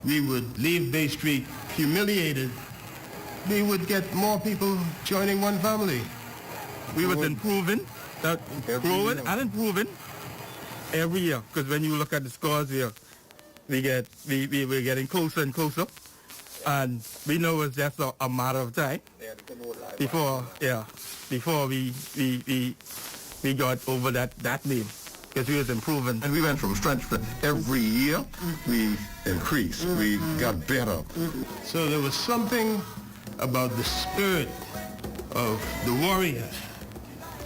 We would leave Bay Street humiliated. We would get more people joining one family. We was improving, growing and improving every year. Because when you look at the scores here, we're getting closer and closer. And we know it's just a matter of time before we got over that name. Because we was improving. And we went from strength to every year. We increased. We got better. So there was something about the spirit of the warriors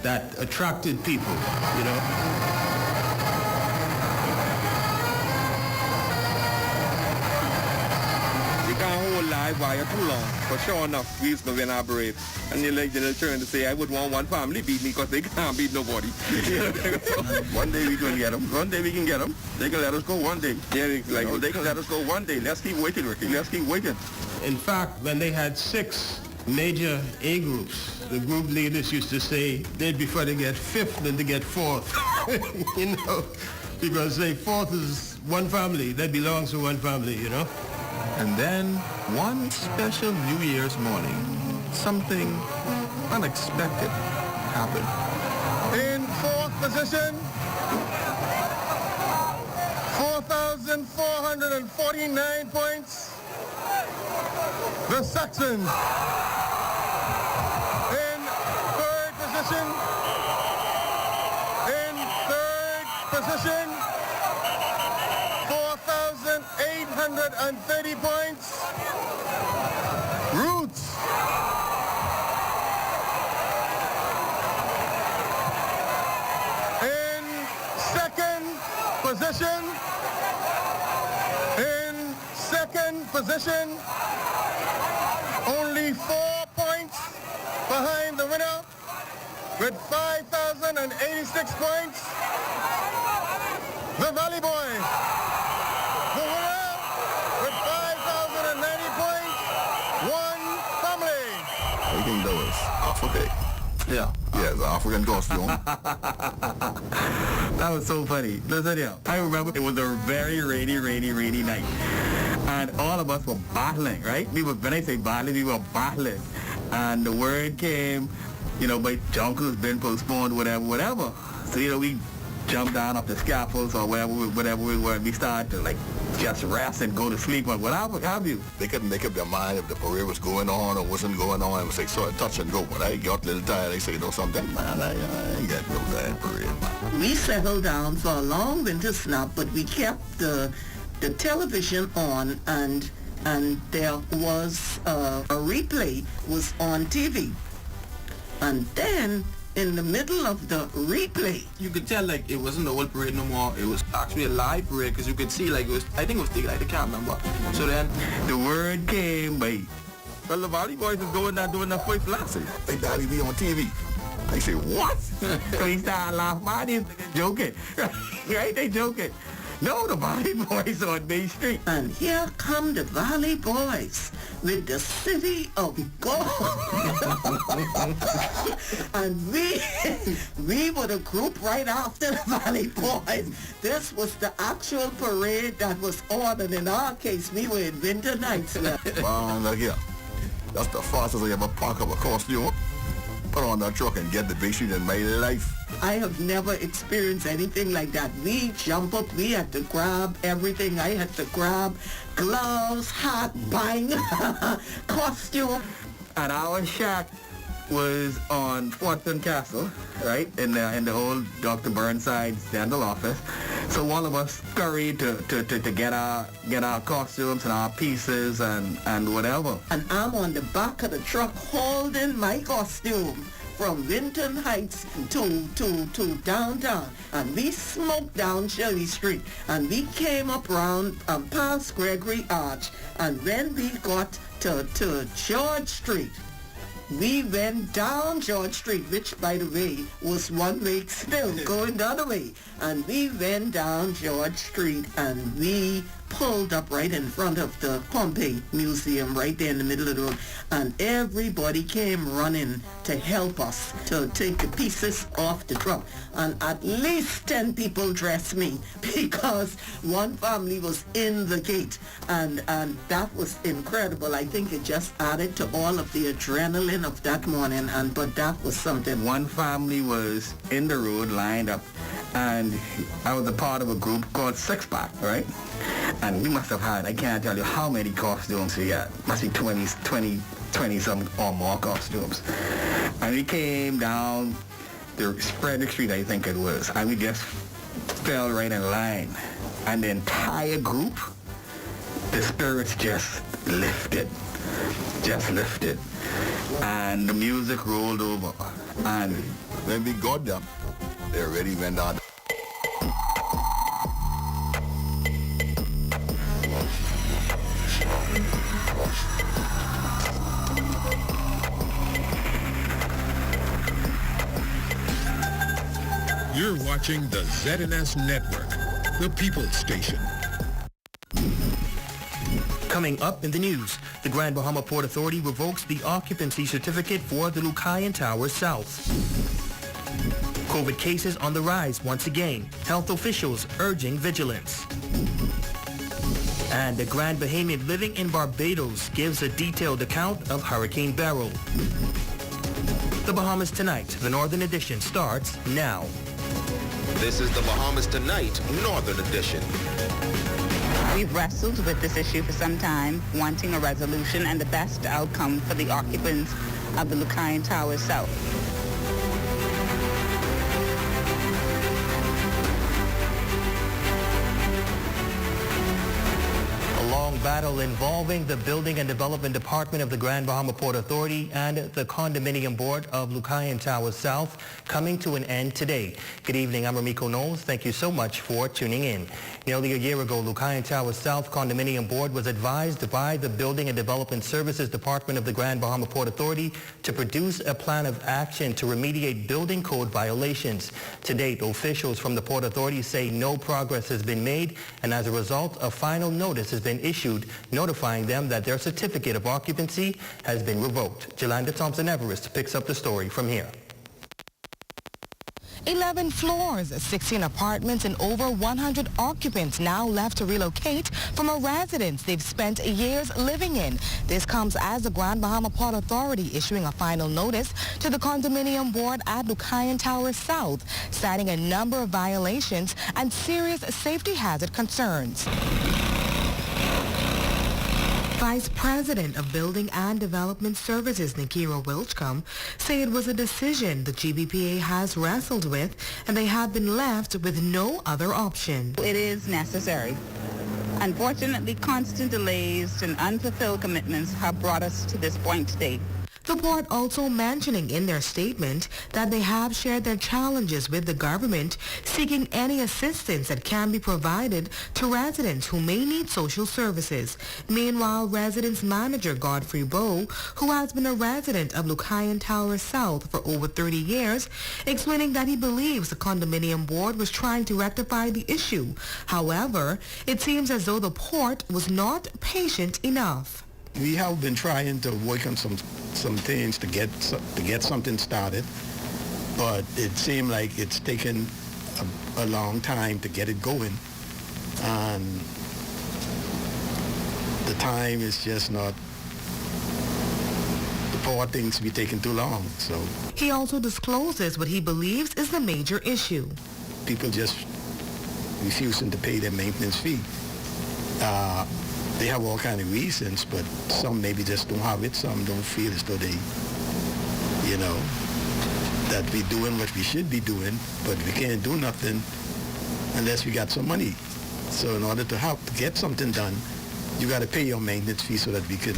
that attracted people, you know. Can't hold live wire too long. For sure enough, we used to win our brave. And they'll turn to say, I would want one family beat me because they can't beat nobody. One day we can get them. One day we can get them. They can let us go one day. Yeah, they can let us go one day. Let's keep waiting, Ricky. Let's keep waiting. In fact, when they had 6 major A groups, the group leaders used to say they'd prefer to get 5th than to get 4th. You know, because say 4th is one family that belongs to one family, you know. And then, one special New Year's morning, something unexpected happened. In 4th position, 4,449 points, the Saxons. In 3rd position, 4,830 points, Roots. In 2nd position, only 4 points behind the winner with 5,086 points, the Valley Boys. The winner with 5,090 points, one family. I think that was Africa. Yeah. Yes, African costume. That was so funny. Listen here. I remember it was a very rainy night. And all of us were battling, right? When I say battling, we were battling. And the word came, you know, by Junkanoo's been postponed, whatever. So, you know, we jumped down off the scaffolds or whatever we were, and we started to, like, just rest and go to sleep or whatever have you. They couldn't make up their mind if the parade was going on or wasn't going on. It was like sort of touch and go. But I got a little tired. They say, you know something, man, I ain't got no damn parade, man. We settled down for a long winter snap, but we kept the television on, and there was a replay was on TV. And then in the middle of the replay, You could tell, like, it wasn't the old parade no more. It was actually a live parade, because you could see, like, I think it was daylight, I can't remember. So then, The word came by, well, the Valley Boys is going down doing their first lesson. They daddy be on TV. They say, what? So he started laughing. Man, these niggas joking. Right? They joking. No, the Valley Boys on Bay Street. and here come the Valley Boys with the City of Gold. And we were the group right after the Valley Boys. This was the actual parade that was on, and in our case, we were in winter nights. Man, look here. That's the fastest I ever pack up a costume. Put on that truck and get the Bay Street in my life. I have never experienced anything like that. We jump up, we had to grab everything. I had to grab gloves, hat, bang, costume. And our shack was on 4th and Castle, right? In the old Dr. Burnside's dental office. So all of us scurried to get our costumes and our pieces and whatever. And I'm on the back of the truck holding my costume from Winton Heights to downtown. And we smoked down Shirley Street. And we came up around past Gregory Arch. And when we got to George Street, we went down George Street, which, by the way, was one way still, going the other way. And we went down George Street, and we pulled up right in front of the Pompeii Museum, right there in the middle of the road, and everybody came running to help us to take the pieces off the truck. And at least 10 people dressed me because one family was in the gate, and that was incredible. I think it just added to all of the adrenaline of that morning, but that was something. One family was in the road lined up, and I was a part of a group called Six Pack, right? And we must have had, I can't tell you how many costumes we had. Must be 20 some or more costumes. And we came down the Frederick Street, I think it was, and we just fell right in line. And the entire group, the spirits just lifted. And the music rolled over. And when we got them, they already went out. You're watching the ZNS Network, the People's Station. Coming up in the news, the Grand Bahama Port Authority revokes the occupancy certificate for the Lucayan Tower South. COVID cases on the rise once again. Health officials urging vigilance. And the Grand Bahamian living in Barbados gives a detailed account of Hurricane Beryl. The Bahamas Tonight, the Northern Edition, starts now. This is the Bahamas Tonight, Northern Edition. We've wrestled with this issue for some time, wanting a resolution and the best outcome for the occupants of the Lucayan Tower South. Battle involving the Building and Development Department of the Grand Bahama Port Authority and the Condominium Board of Lucayan Tower South coming to an end today. Good evening, I'm Ramiko Knowles. Thank you so much for tuning in. Nearly a year ago, Lucayan Tower South Condominium Board was advised by the Building and Development Services Department of the Grand Bahama Port Authority to produce a plan of action to remediate building code violations. To date, officials from the Port Authority say no progress has been made, and as a result, a final notice has been issued notifying them that their certificate of occupancy has been revoked. Jolanda Thompson-Everest picks up the story from here. 11 floors, 16 apartments, and over 100 occupants now left to relocate from a residence they've spent years living in. This comes as the Grand Bahama Port Authority issuing a final notice to the Condominium Board at Lucayan Tower South, citing a number of violations and serious safety hazard concerns. Vice President of Building and Development Services, Nikira Wilchcombe, say it was a decision the GBPA has wrestled with and they have been left with no other option. It is necessary. Unfortunately, constant delays and unfulfilled commitments have brought us to this point today. The port also mentioning in their statement that they have shared their challenges with the government, seeking any assistance that can be provided to residents who may need social services. Meanwhile, residence manager Godfrey Bowe, who has been a resident of Lucayan Tower South for over 30 years, explaining that he believes the condominium board was trying to rectify the issue. However, it seems as though the port was not patient enough. We have been trying to work on some things to get something started, but it seemed like it's taken a long time to get it going, and the time is just not. The port things be taking too long. So he also discloses what he believes is the major issue. People just refusing to pay their maintenance fee. They have all kind of reasons, but some maybe just don't have it. Some don't feel as though they, that we're doing what we should be doing, but we can't do nothing unless we got some money. So in order to get something done, you got to pay your maintenance fee so that we can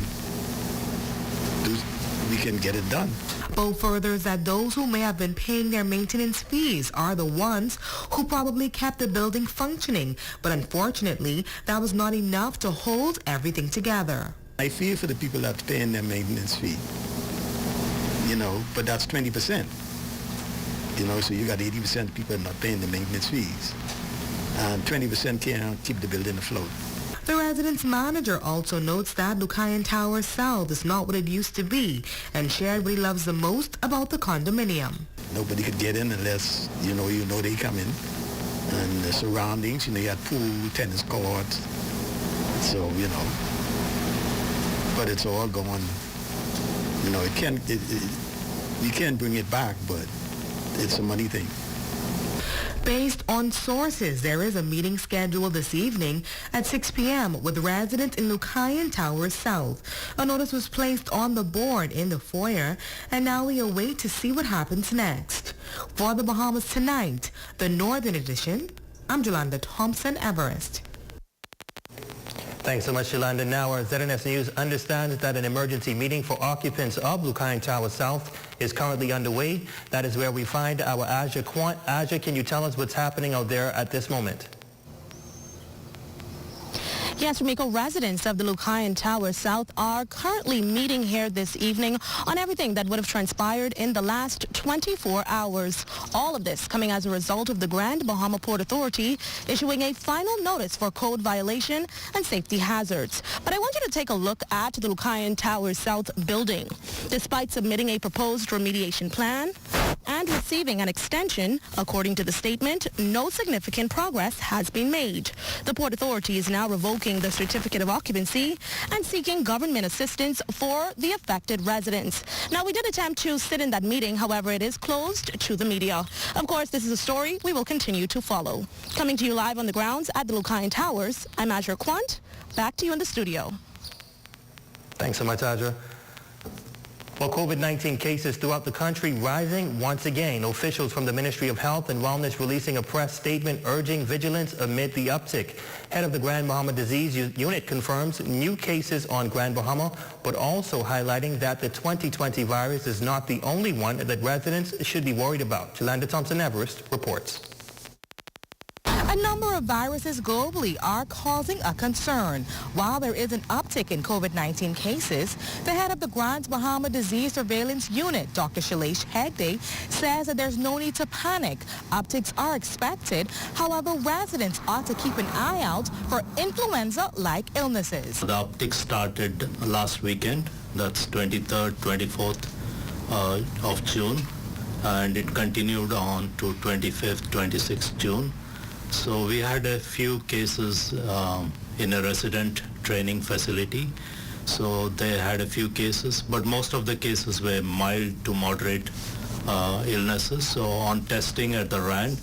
get it done. Bowe furthers that those who may have been paying their maintenance fees are the ones who probably kept the building functioning, but unfortunately, that was not enough to hold everything together. I feel for the people that's paying their maintenance fee, but that's 20%. So you got 80% of people not paying the maintenance fees, and 20% can't keep the building afloat. The residence manager also notes that Lucayan Tower South is not what it used to be and shared what he loves the most about the condominium. Nobody could get in unless, you know they come in. And the surroundings, you had pool, tennis courts. So, but it's all gone. You can't bring it back, but it's a money thing. Based on sources, there is a meeting scheduled this evening at 6 p.m. with residents in Lucayan Tower South. A notice was placed on the board in the foyer, and now we await to see what happens next. For the Bahamas Tonight, the Northern Edition, I'm Jolanda Thompson-Everest. Thanks so much, Yolanda. Now, our ZNS News understands that an emergency meeting for occupants of Lucayan Tower South is currently underway. That is where we find our Aja Quant. Aja, can you tell us what's happening out there at this moment? Yes, Remiko, residents of the Lucayan Tower South are currently meeting here this evening on everything that would have transpired in the last 24 hours. All of this coming as a result of the Grand Bahama Port Authority issuing a final notice for code violation and safety hazards. But I want you to take a look at the Lucayan Tower South building. Despite submitting a proposed remediation plan and receiving an extension, according to the statement, no significant progress has been made. The Port Authority is now revoking the certificate of occupancy and seeking government assistance for the affected residents. Now, we did attempt to sit in that meeting. However, it is closed to the media. Of course, this is a story we will continue to follow. Coming to you live on the grounds at the Lucayan Towers, I'm Aja Quant. Back to you in the studio. Thanks so much, Aja. Well, COVID-19 cases throughout the country rising once again. Officials from the Ministry of Health and Wellness releasing a press statement urging vigilance amid the uptick. Head of the Grand Bahama Disease Unit confirms new cases on Grand Bahama, but also highlighting that the 2020 virus is not the only one that residents should be worried about. Jolanda Thompson-Everest reports. A number of viruses globally are causing a concern. While there is an uptick in COVID-19 cases, the head of the Grand Bahama Disease Surveillance Unit, Dr. Shailesh Hegde, says that there's no need to panic. Upticks are expected. However, residents ought to keep an eye out for influenza-like illnesses. The uptick started last weekend. That's 23rd, 24th of June, and it continued on to 25th, 26th June. So we had a few cases in a resident training facility. So they had a few cases, but most of the cases were mild to moderate illnesses. So on testing at the RAND,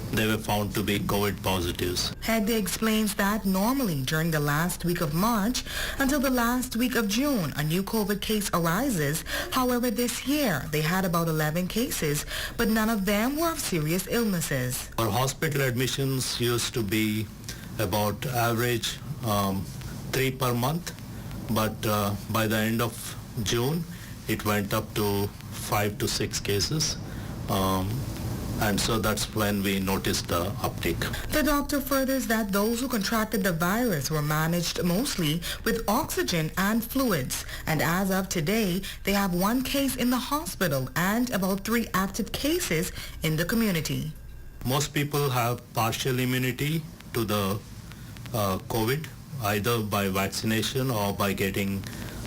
they were found to be COVID positives. Hegde explains that normally during the last week of March until the last week of June, a new COVID case arises. However, this year they had about 11 cases, but none of them were of serious illnesses. Our hospital admissions used to be about average 3 per month, but by the end of June, it went up to 5 to 6 cases. And so that's when we noticed the uptick. The doctor furthers that those who contracted the virus were managed mostly with oxygen and fluids. And as of today, they have 1 case in the hospital and about 3 active cases in the community. Most people have partial immunity to the COVID, either by vaccination or by getting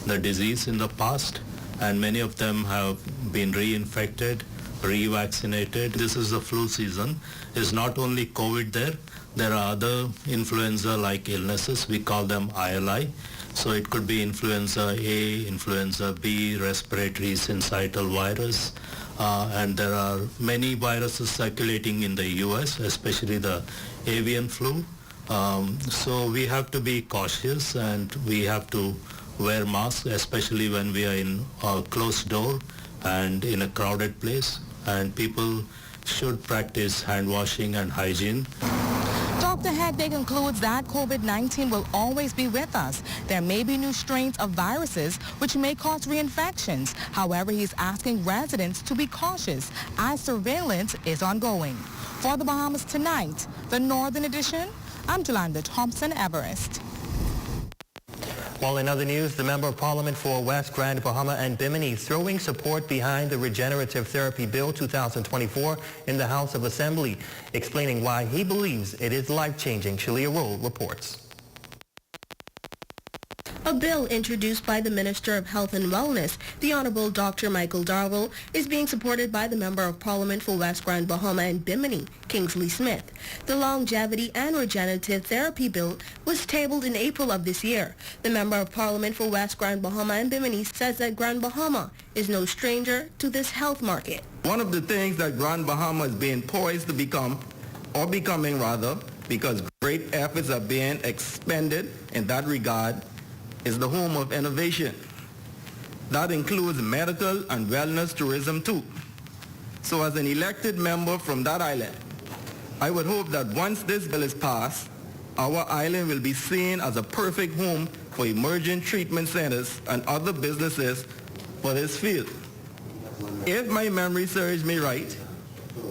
the disease in the past. And many of them have been reinfected, revaccinated. This is the flu season. It's not only COVID there. There are other influenza-like illnesses. We call them ILI. So it could be influenza A, influenza B, respiratory syncytial virus. And there are many viruses circulating in the US, especially the avian flu. So we have to be cautious and we have to wear masks, especially when we are in a closed door and in a crowded place. And people should practice hand washing and hygiene. Dr. Hegde concludes that COVID-19 will always be with us. There may be new strains of viruses which may cause reinfections. However, he's asking residents to be cautious as surveillance is ongoing. For the Bahamas Tonight, the Northern Edition, I'm Jolanda Thompson-Everest. Well, in other news, the Member of Parliament for West Grand Bahama and Bimini throwing support behind the Regenerative Therapy Bill 2024 in the House of Assembly, explaining why he believes it is life-changing. Shalia Rowe reports. A bill introduced by the Minister of Health and Wellness, the Honorable Dr. Michael Darwell, is being supported by the Member of Parliament for West Grand Bahama and Bimini, Kingsley Smith. The Longevity and Regenerative Therapy Bill was tabled in April of this year. The Member of Parliament for West Grand Bahama and Bimini says that Grand Bahama is no stranger to this health market. One of the things that Grand Bahama is being poised to become, or becoming rather, because great efforts are being expended in that regard, is the home of innovation. That includes medical and wellness tourism too. So as an elected member from that island, I would hope that once this bill is passed, our island will be seen as a perfect home for emerging treatment centers and other businesses for this field. If my memory serves me right,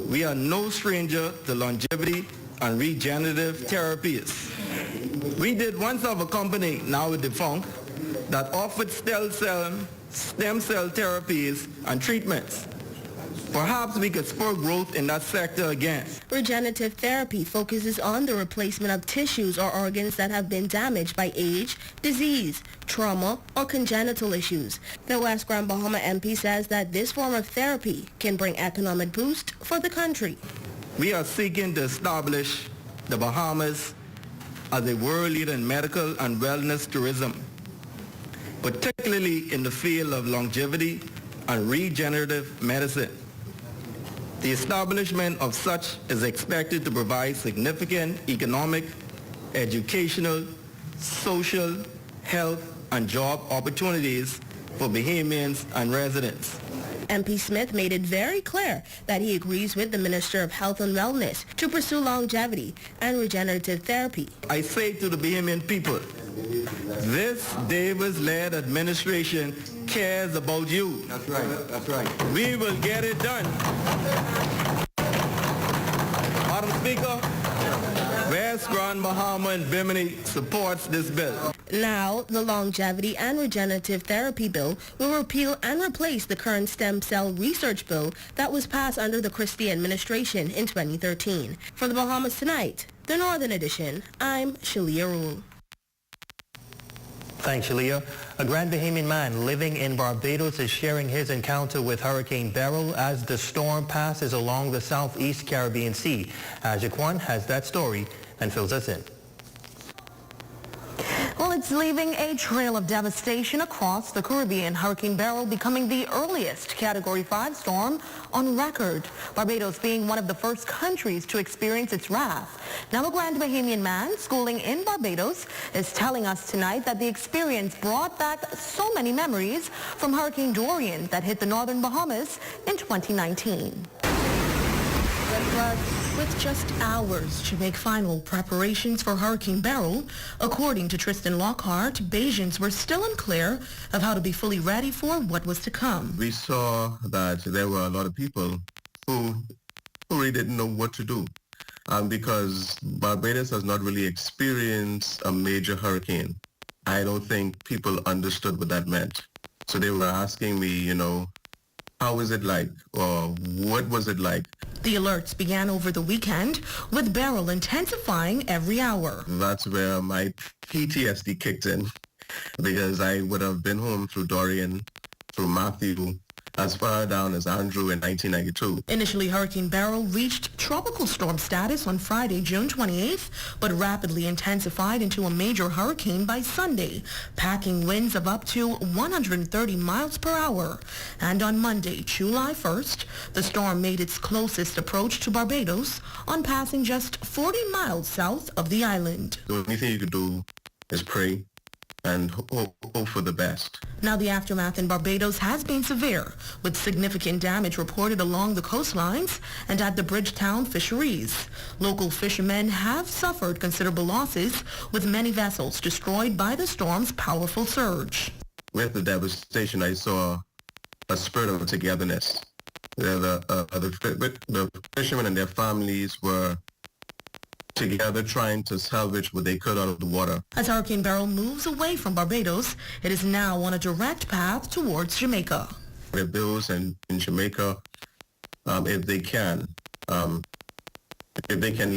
we are no stranger to longevity and regenerative therapies. We did once have a company, now defunct, that offered stem cell therapies and treatments. Perhaps we could spur growth in that sector again. Regenerative therapy focuses on the replacement of tissues or organs that have been damaged by age, disease, trauma, or congenital issues. The West Grand Bahama MP says that this form of therapy can bring economic boost for the country. We are seeking to establish the Bahamas as a world leader in medical and wellness tourism, particularly in the field of longevity and regenerative medicine. The establishment of such is expected to provide significant economic, educational, social, health, and job opportunities for Bahamians and residents. MP Smith made it very clear that he agrees with the Minister of Health and Wellness to pursue longevity and regenerative therapy. I say to the Bahamian people, this Davis-led administration cares about you. That's right, that's right. We will get it done. Madam Speaker, West Grand Bahama and Bimini supports this bill. Now, the Longevity and Regenerative Therapy Bill will repeal and replace the current stem cell research bill that was passed under the Christie administration in 2013. For the Bahamas Tonight, the Northern Edition, I'm Shalia Rule. Thanks, Shalia. A Grand Bahamian man living in Barbados is sharing his encounter with Hurricane Beryl as the storm passes along the southeast Caribbean Sea. Jaquan has that story and fills us in. Well, it's leaving a trail of devastation across the Caribbean. Hurricane Beryl becoming the earliest Category 5 storm on record. Barbados being one of the first countries to experience its wrath. Now, a Grand Bahamian man schooling in Barbados is telling us tonight that the experience brought back so many memories from Hurricane Dorian that hit the northern Bahamas in 2019. With just hours to make final preparations for Hurricane Beryl, according to Tristan Lockhart, Bajans were still unclear of how to be fully ready for what was to come. We saw that there were a lot of people who really didn't know what to do because Barbados has not really experienced a major hurricane. I don't think people understood what that meant. So they were asking me, how is it like, or what was it like? The alerts began over the weekend, with Beryl intensifying every hour. That's where my PTSD kicked in, because I would have been home through Dorian, through Matthew, as far down as Andrew in 1992. Initially, Hurricane Beryl reached tropical storm status on Friday, June 28th, but rapidly intensified into a major hurricane by Sunday, packing winds of up to 130 miles per hour. And on Monday, July 1st, the storm made its closest approach to Barbados on passing just 40 miles south of the island. The only thing you could do is pray and hope for the best. Now, the aftermath in Barbados has been severe, with significant damage reported along the coastlines and at the Bridgetown fisheries. Local fishermen have suffered considerable losses, with many vessels destroyed by the storm's powerful surge. With the devastation, I saw a spirit of togetherness. The fishermen and their families were together trying to salvage what they could out of the water. As Hurricane Beryl moves away from Barbados, it is now on a direct path towards Jamaica. The bills in Jamaica, if they can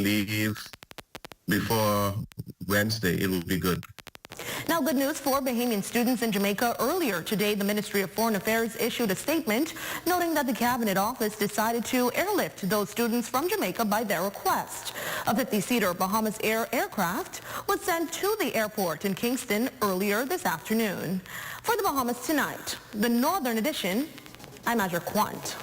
leave before Wednesday, it will be good. Now, good news for Bahamian students in Jamaica. Earlier today, the Ministry of Foreign Affairs issued a statement noting that the Cabinet Office decided to airlift those students from Jamaica by their request. A 50-seater Bahamas Air aircraft was sent to the airport in Kingston earlier this afternoon. For the Bahamas Tonight, the Northern Edition, I'm Azure Quant.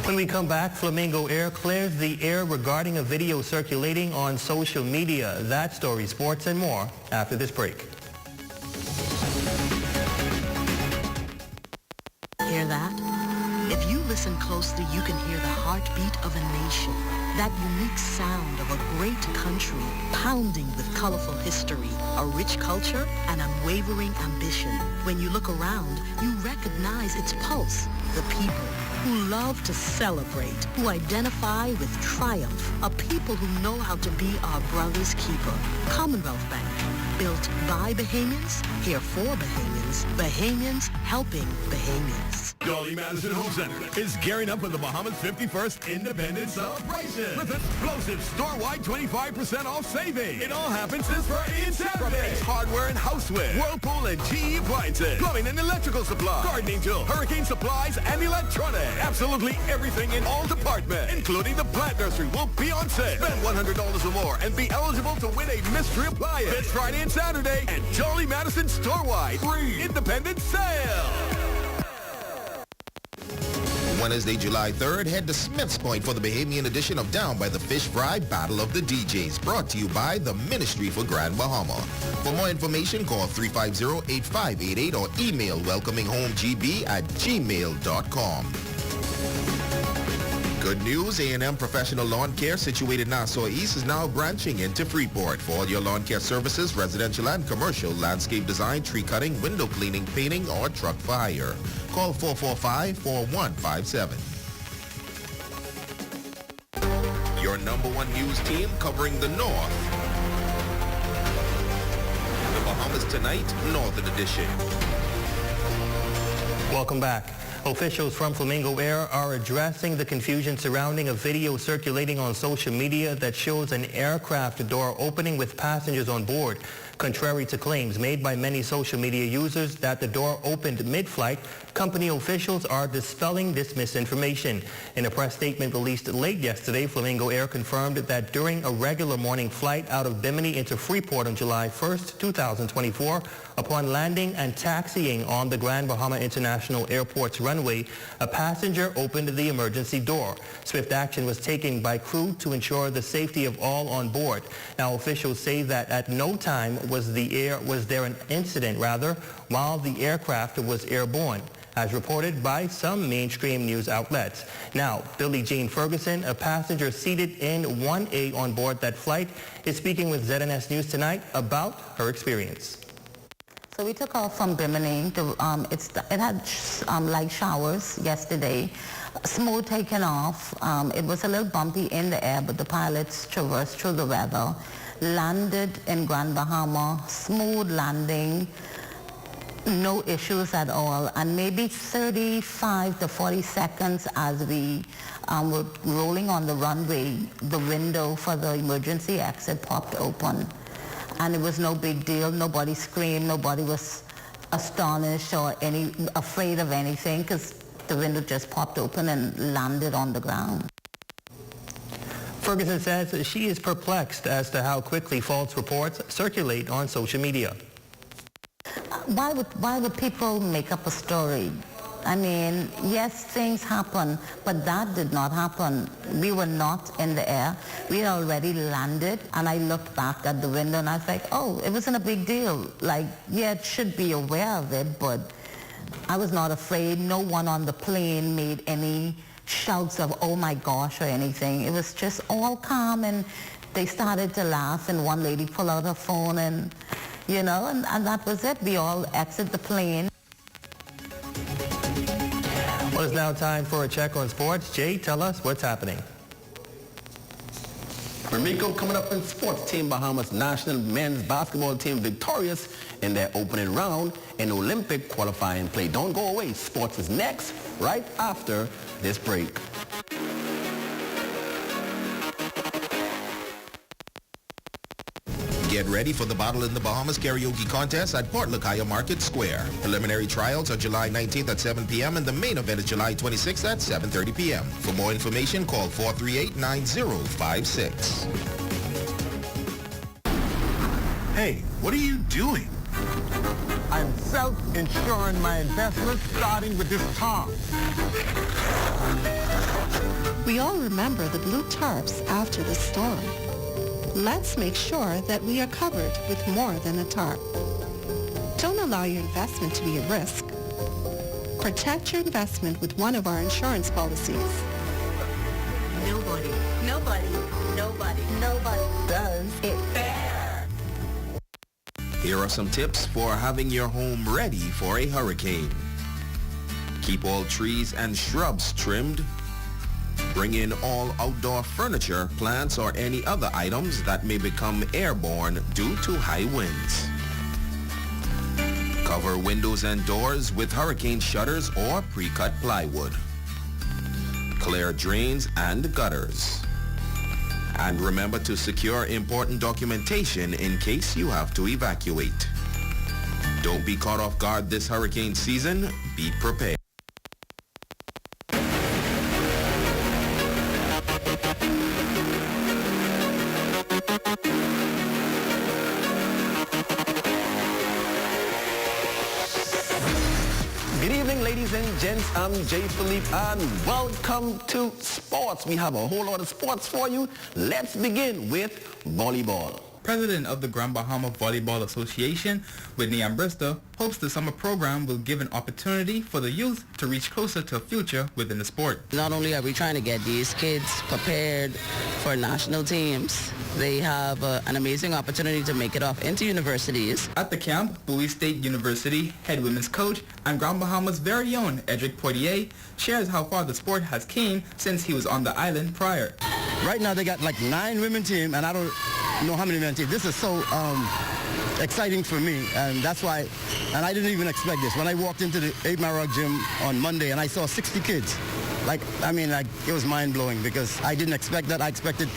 When we come back, Flamingo Air clears the air regarding a video circulating on social media. That story, sports, and more after this break. Hear that? If you listen closely, you can hear the heartbeat of a nation. That unique sound of a great country pounding with colorful history, a rich culture, and unwavering ambition. When you look around, you recognize its pulse, the people who love to celebrate, who identify with triumph, a people who know how to be our brother's keeper. Commonwealth Bank, built by Bahamians, here for Bahamians, Bahamians helping Bahamians. Jolly Madison Home Center is gearing up for the Bahamas 51st Independence Celebration with explosive store-wide 25% off savings. It all happens this Friday and Saturday. From Ace Hardware and Houseware, Whirlpool and GE Appliances, plumbing and electrical supply, Garden Angel, Hurricane Supplies, and electronics. Absolutely everything in all departments, including the plant nursery, will be on sale. Spend $100 or more and be eligible to win a mystery appliance this Friday and Saturday at Jolly Madison store-wide free Independence Sale. Wednesday, July 3rd, head to Smith's Point for the Bahamian edition of Down by the Fish Fry Battle of the DJs, brought to you by the Ministry for Grand Bahama. For more information, call 350-8588 or email welcominghomegb@gmail.com. Good news, A&M Professional Lawn Care, situated Nassau East, is now branching into Freeport. For all your lawn care services, residential and commercial, landscape design, tree cutting, window cleaning, painting, or truck for hire. Call 445-4157. Your number one news team covering the North. The Bahamas Tonight, Northern Edition. Welcome back. Officials from Flamingo Air are addressing the confusion surrounding a video circulating on social media that shows an aircraft door opening with passengers on board. Contrary to claims made by many social media users that the door opened mid-flight, company officials are dispelling this misinformation. In a press statement released late yesterday, Flamingo Air confirmed that during a regular morning flight out of Bimini into Freeport on July 1st, 2024, upon landing and taxiing on the Grand Bahama International Airport's runway, a passenger opened the emergency door. Swift action was taken by crew to ensure the safety of all on board. Now, officials say that at no time was there an incident while the aircraft was airborne, as reported by some mainstream news outlets. Now, Billie Jean Ferguson, a passenger seated in 1A on board that flight, is speaking with ZNS News Tonight about her experience. So we took off from Bimini. It had light showers yesterday. Smooth taking off. It was a little bumpy in the air, but the pilots traversed through the weather. Landed in Grand Bahama, smooth landing, no issues at all. And maybe 35 to 40 seconds as we were rolling on the runway, the window for the emergency exit popped open. And it was no big deal. Nobody screamed. Nobody was astonished or afraid of anything, because the window just popped open and landed on the ground. Ferguson says she is perplexed as to how quickly false reports circulate on social media. Why would people make up a story? I mean, yes, things happen, but that did not happen. We were not in the air. We had already landed, and I looked back at the window and I was like, oh, it wasn't a big deal. Like, yeah, it should be aware of it, but I was not afraid. No one on the plane made any shouts of, oh my gosh, or anything. It was just all calm, and they started to laugh, and one lady pulled out her phone, and, you know, and that was it. We all exited the plane. Well, it's now time for a check on sports. Jay, tell us what's happening. Remiko, coming up in sports, Team Bahamas national men's basketball team victorious in their opening round in Olympic qualifying play. Don't go away. Sports is next, right after this break. Get ready for the Battle in the Bahamas karaoke contest at Port Lucayan Market Square. Preliminary trials are July 19th at 7 p.m. and the main event is July 26th at 7:30 p.m. For more information, call 438-9056. Hey, what are you doing? I'm self-insuring my investments starting with this tarp. We all remember the blue tarps after the storm. Let's make sure that we are covered with more than a tarp. Don't allow your investment to be at risk. Protect your investment with one of our insurance policies. Nobody does it fair. Here are some tips for having your home ready for a hurricane. Keep all trees and shrubs trimmed. Bring in all outdoor furniture, plants, or any other items that may become airborne due to high winds. Cover windows and doors with hurricane shutters or pre-cut plywood. Clear drains and gutters. And remember to secure important documentation in case you have to evacuate. Don't be caught off guard this hurricane season. Be prepared. Good evening, ladies and gents. I'm Jay Philippe, and welcome to sports. We have a whole lot of sports for you. Let's begin with volleyball. President of the Grand Bahama Volleyball Association, Whitney Ambristo, hopes the summer program will give an opportunity for the youth to reach closer to a future within the sport. Not only are we trying to get these kids prepared for national teams, they have an amazing opportunity to make it up into universities. At the camp, Bowie State University head women's coach and Grand Bahama's very own Edric Poitier shares how far the sport has came since he was on the island prior. Right now they got like 9 women team, and I don't know how many men team. This is so exciting for me, and that's why, and I didn't even expect this. When I walked into the 8 Mile Rock gym on Monday and I saw 60 kids, it was mind-blowing because I didn't expect that. I expected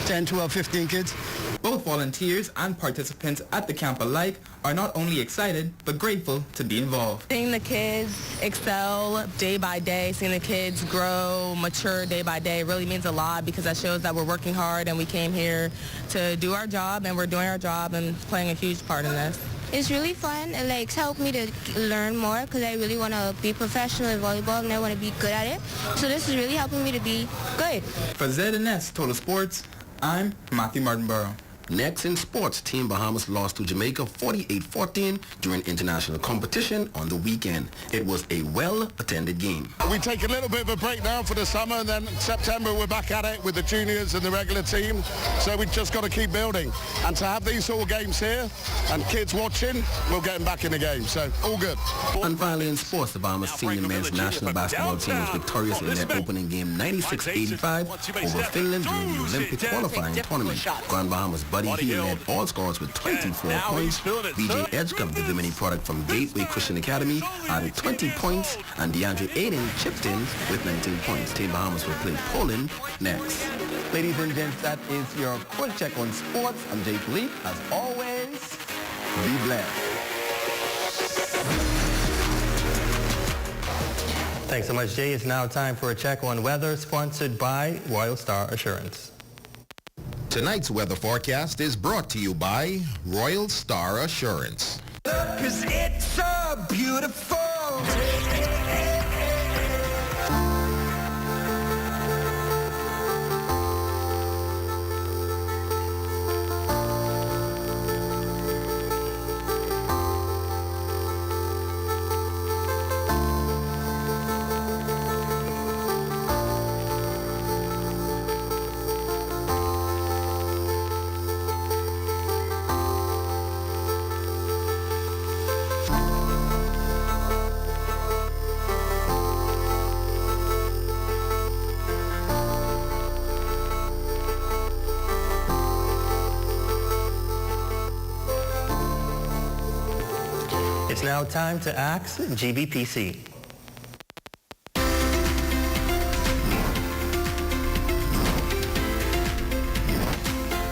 10, 12, 15 kids. Both volunteers and participants at the camp alike are not only excited, but grateful to be involved. Seeing the kids excel day by day, seeing the kids grow, mature day by day really means a lot because that shows that we're working hard and we came here to do our job and we're doing our job and playing a huge part in this. It's really fun. It helped me to learn more because I really want to be professional in volleyball and I want to be good at it. So this is really helping me to be good. For ZNS Total Sports, I'm Matthew Martinborough. Next in sports, Team Bahamas lost to Jamaica 48-14 during international competition on the weekend. It was a well-attended game. We take a little bit of a break now for the summer, and then September we're back at it with the juniors and the regular team. So we've just got to keep building. And to have these sort of games here and kids watching, we'll get them back in the game. So all good. And finally in sports, the Bahamas senior men's national basketball team was victorious in their opening game 96-85 over Finland during the Olympic qualifying tournament. Grand Bahamas Buddy He led all scorers with 24 points. BJ Edgecombe, the Bimini product from Gateway Christian Academy, added 20 points, and DeAndre Aiden chipped in with 19 points. Team Bahamas will play Poland next. Ladies and gents, that is your quick check on sports. I'm Jay Philippe. As always, be blessed. Thanks so much, Jay. It's now time for a check on weather, sponsored by Royal Star Assurance. Tonight's weather forecast is brought to you by Royal Star Assurance. 'Cause it's so beautiful. It's now time to ask GBPC.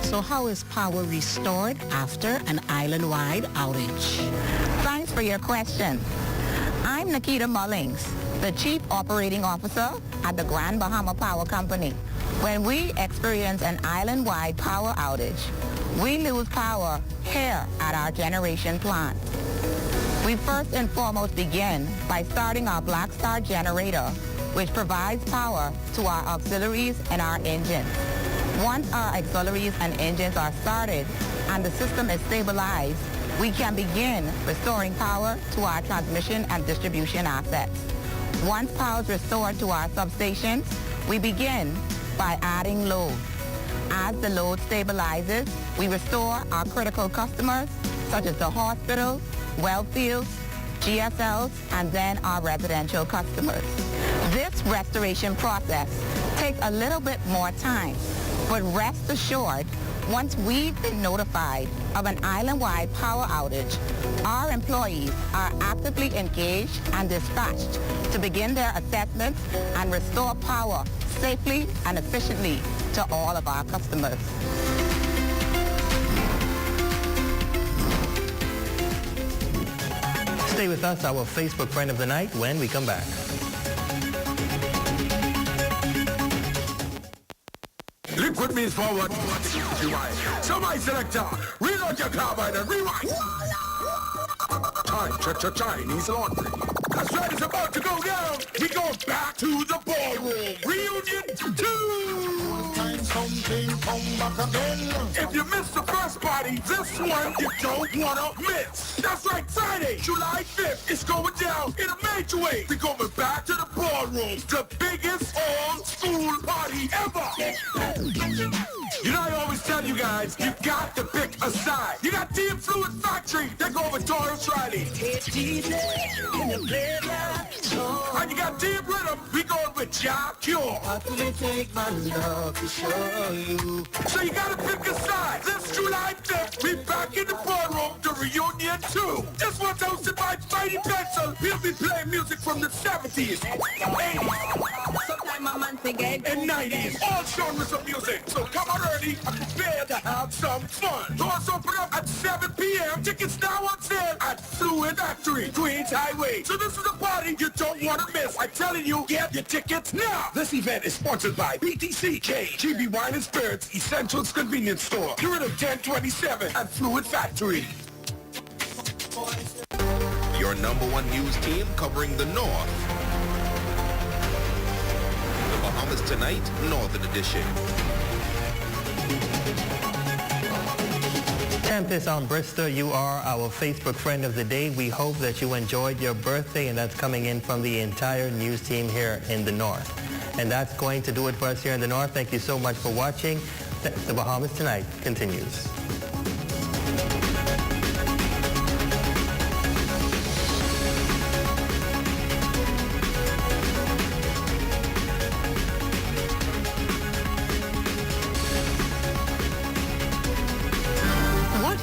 So So how is power restored after an island-wide outage? Thanks for your question. I'm Nikita Mullings, the Chief Operating Officer at the Grand Bahama Power Company. When we experience an island-wide power outage, we lose power here at our generation plant. We first and foremost begin by starting our Black Star generator, which provides power to our auxiliaries and our engines. Once our auxiliaries and engines are started and the system is stabilized, we can begin restoring power to our transmission and distribution assets. Once power is restored to our substations, we begin by adding load. As the load stabilizes, we restore our critical customers, such as the hospitals, well fields, GSLs, and then our residential customers. This restoration process takes a little bit more time, but rest assured, once we've been notified of an island-wide power outage, our employees are actively engaged and dispatched to begin their assessments and restore power safely and efficiently to all of our customers. Stay with us, our Facebook friend of the night, when we come back. Liquid means forward. So my selector, reload your carbine and rewind. Chinese laundry. That's right, it's about to go down. We go back to the ballroom. Reunion 2. If you missed the first party, this one you don't wanna miss. That's right, Friday, July 5th, it's going down in a major way. We're going back to the ballroom, the biggest all-school party ever. You know, I always tell you guys, you got to pick a side. You got Team Fluid Factory, they go with Taurus Riley. And you got Team Rhythm, we going with Ja Cure. So you gotta pick a side. This July 5th, we back in the ballroom to Reunion 2. This one's hosted by Mighty Pencil. We'll be playing music from the 70s, 80s, and 90s. All genres of music. So come on early and prepare to have some fun. Doors open up at 7 p.m. Tickets now on sale at Fluid Factory, Queens Highway. So this is a party you don't want to miss. I'm telling you, get your tickets now. This event is sponsored by BTCK, GB Wine and Spirits, Essentials Convenience Store, Curative 1027 at Fluid Factory. Your #1 news team covering the North. The Bahamas Tonight, Northern Edition. Tempest on Bristol, you are our Facebook friend of the day. We hope that you enjoyed your birthday, and that's coming in from the entire news team here in the North. And that's going to do it for us here in the North. Thank you so much for watching. The Bahamas Tonight continues.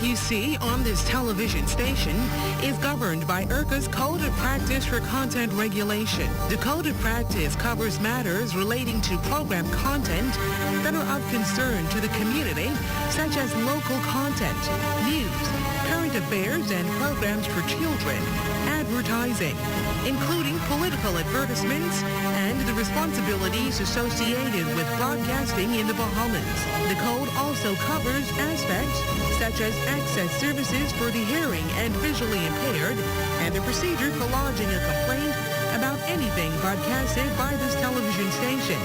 You see on this television station is governed by IRCA's Code of Practice for Content Regulation. The Code of Practice covers matters relating to program content that are of concern to the community, such as local content, news, current affairs, and programs for children, advertising, including political advertisements, and the responsibilities associated with broadcasting in the Bahamas. The code also covers aspects such as access services for the hearing and visually impaired, and the procedure for lodging a complaint about anything broadcasted by this television station.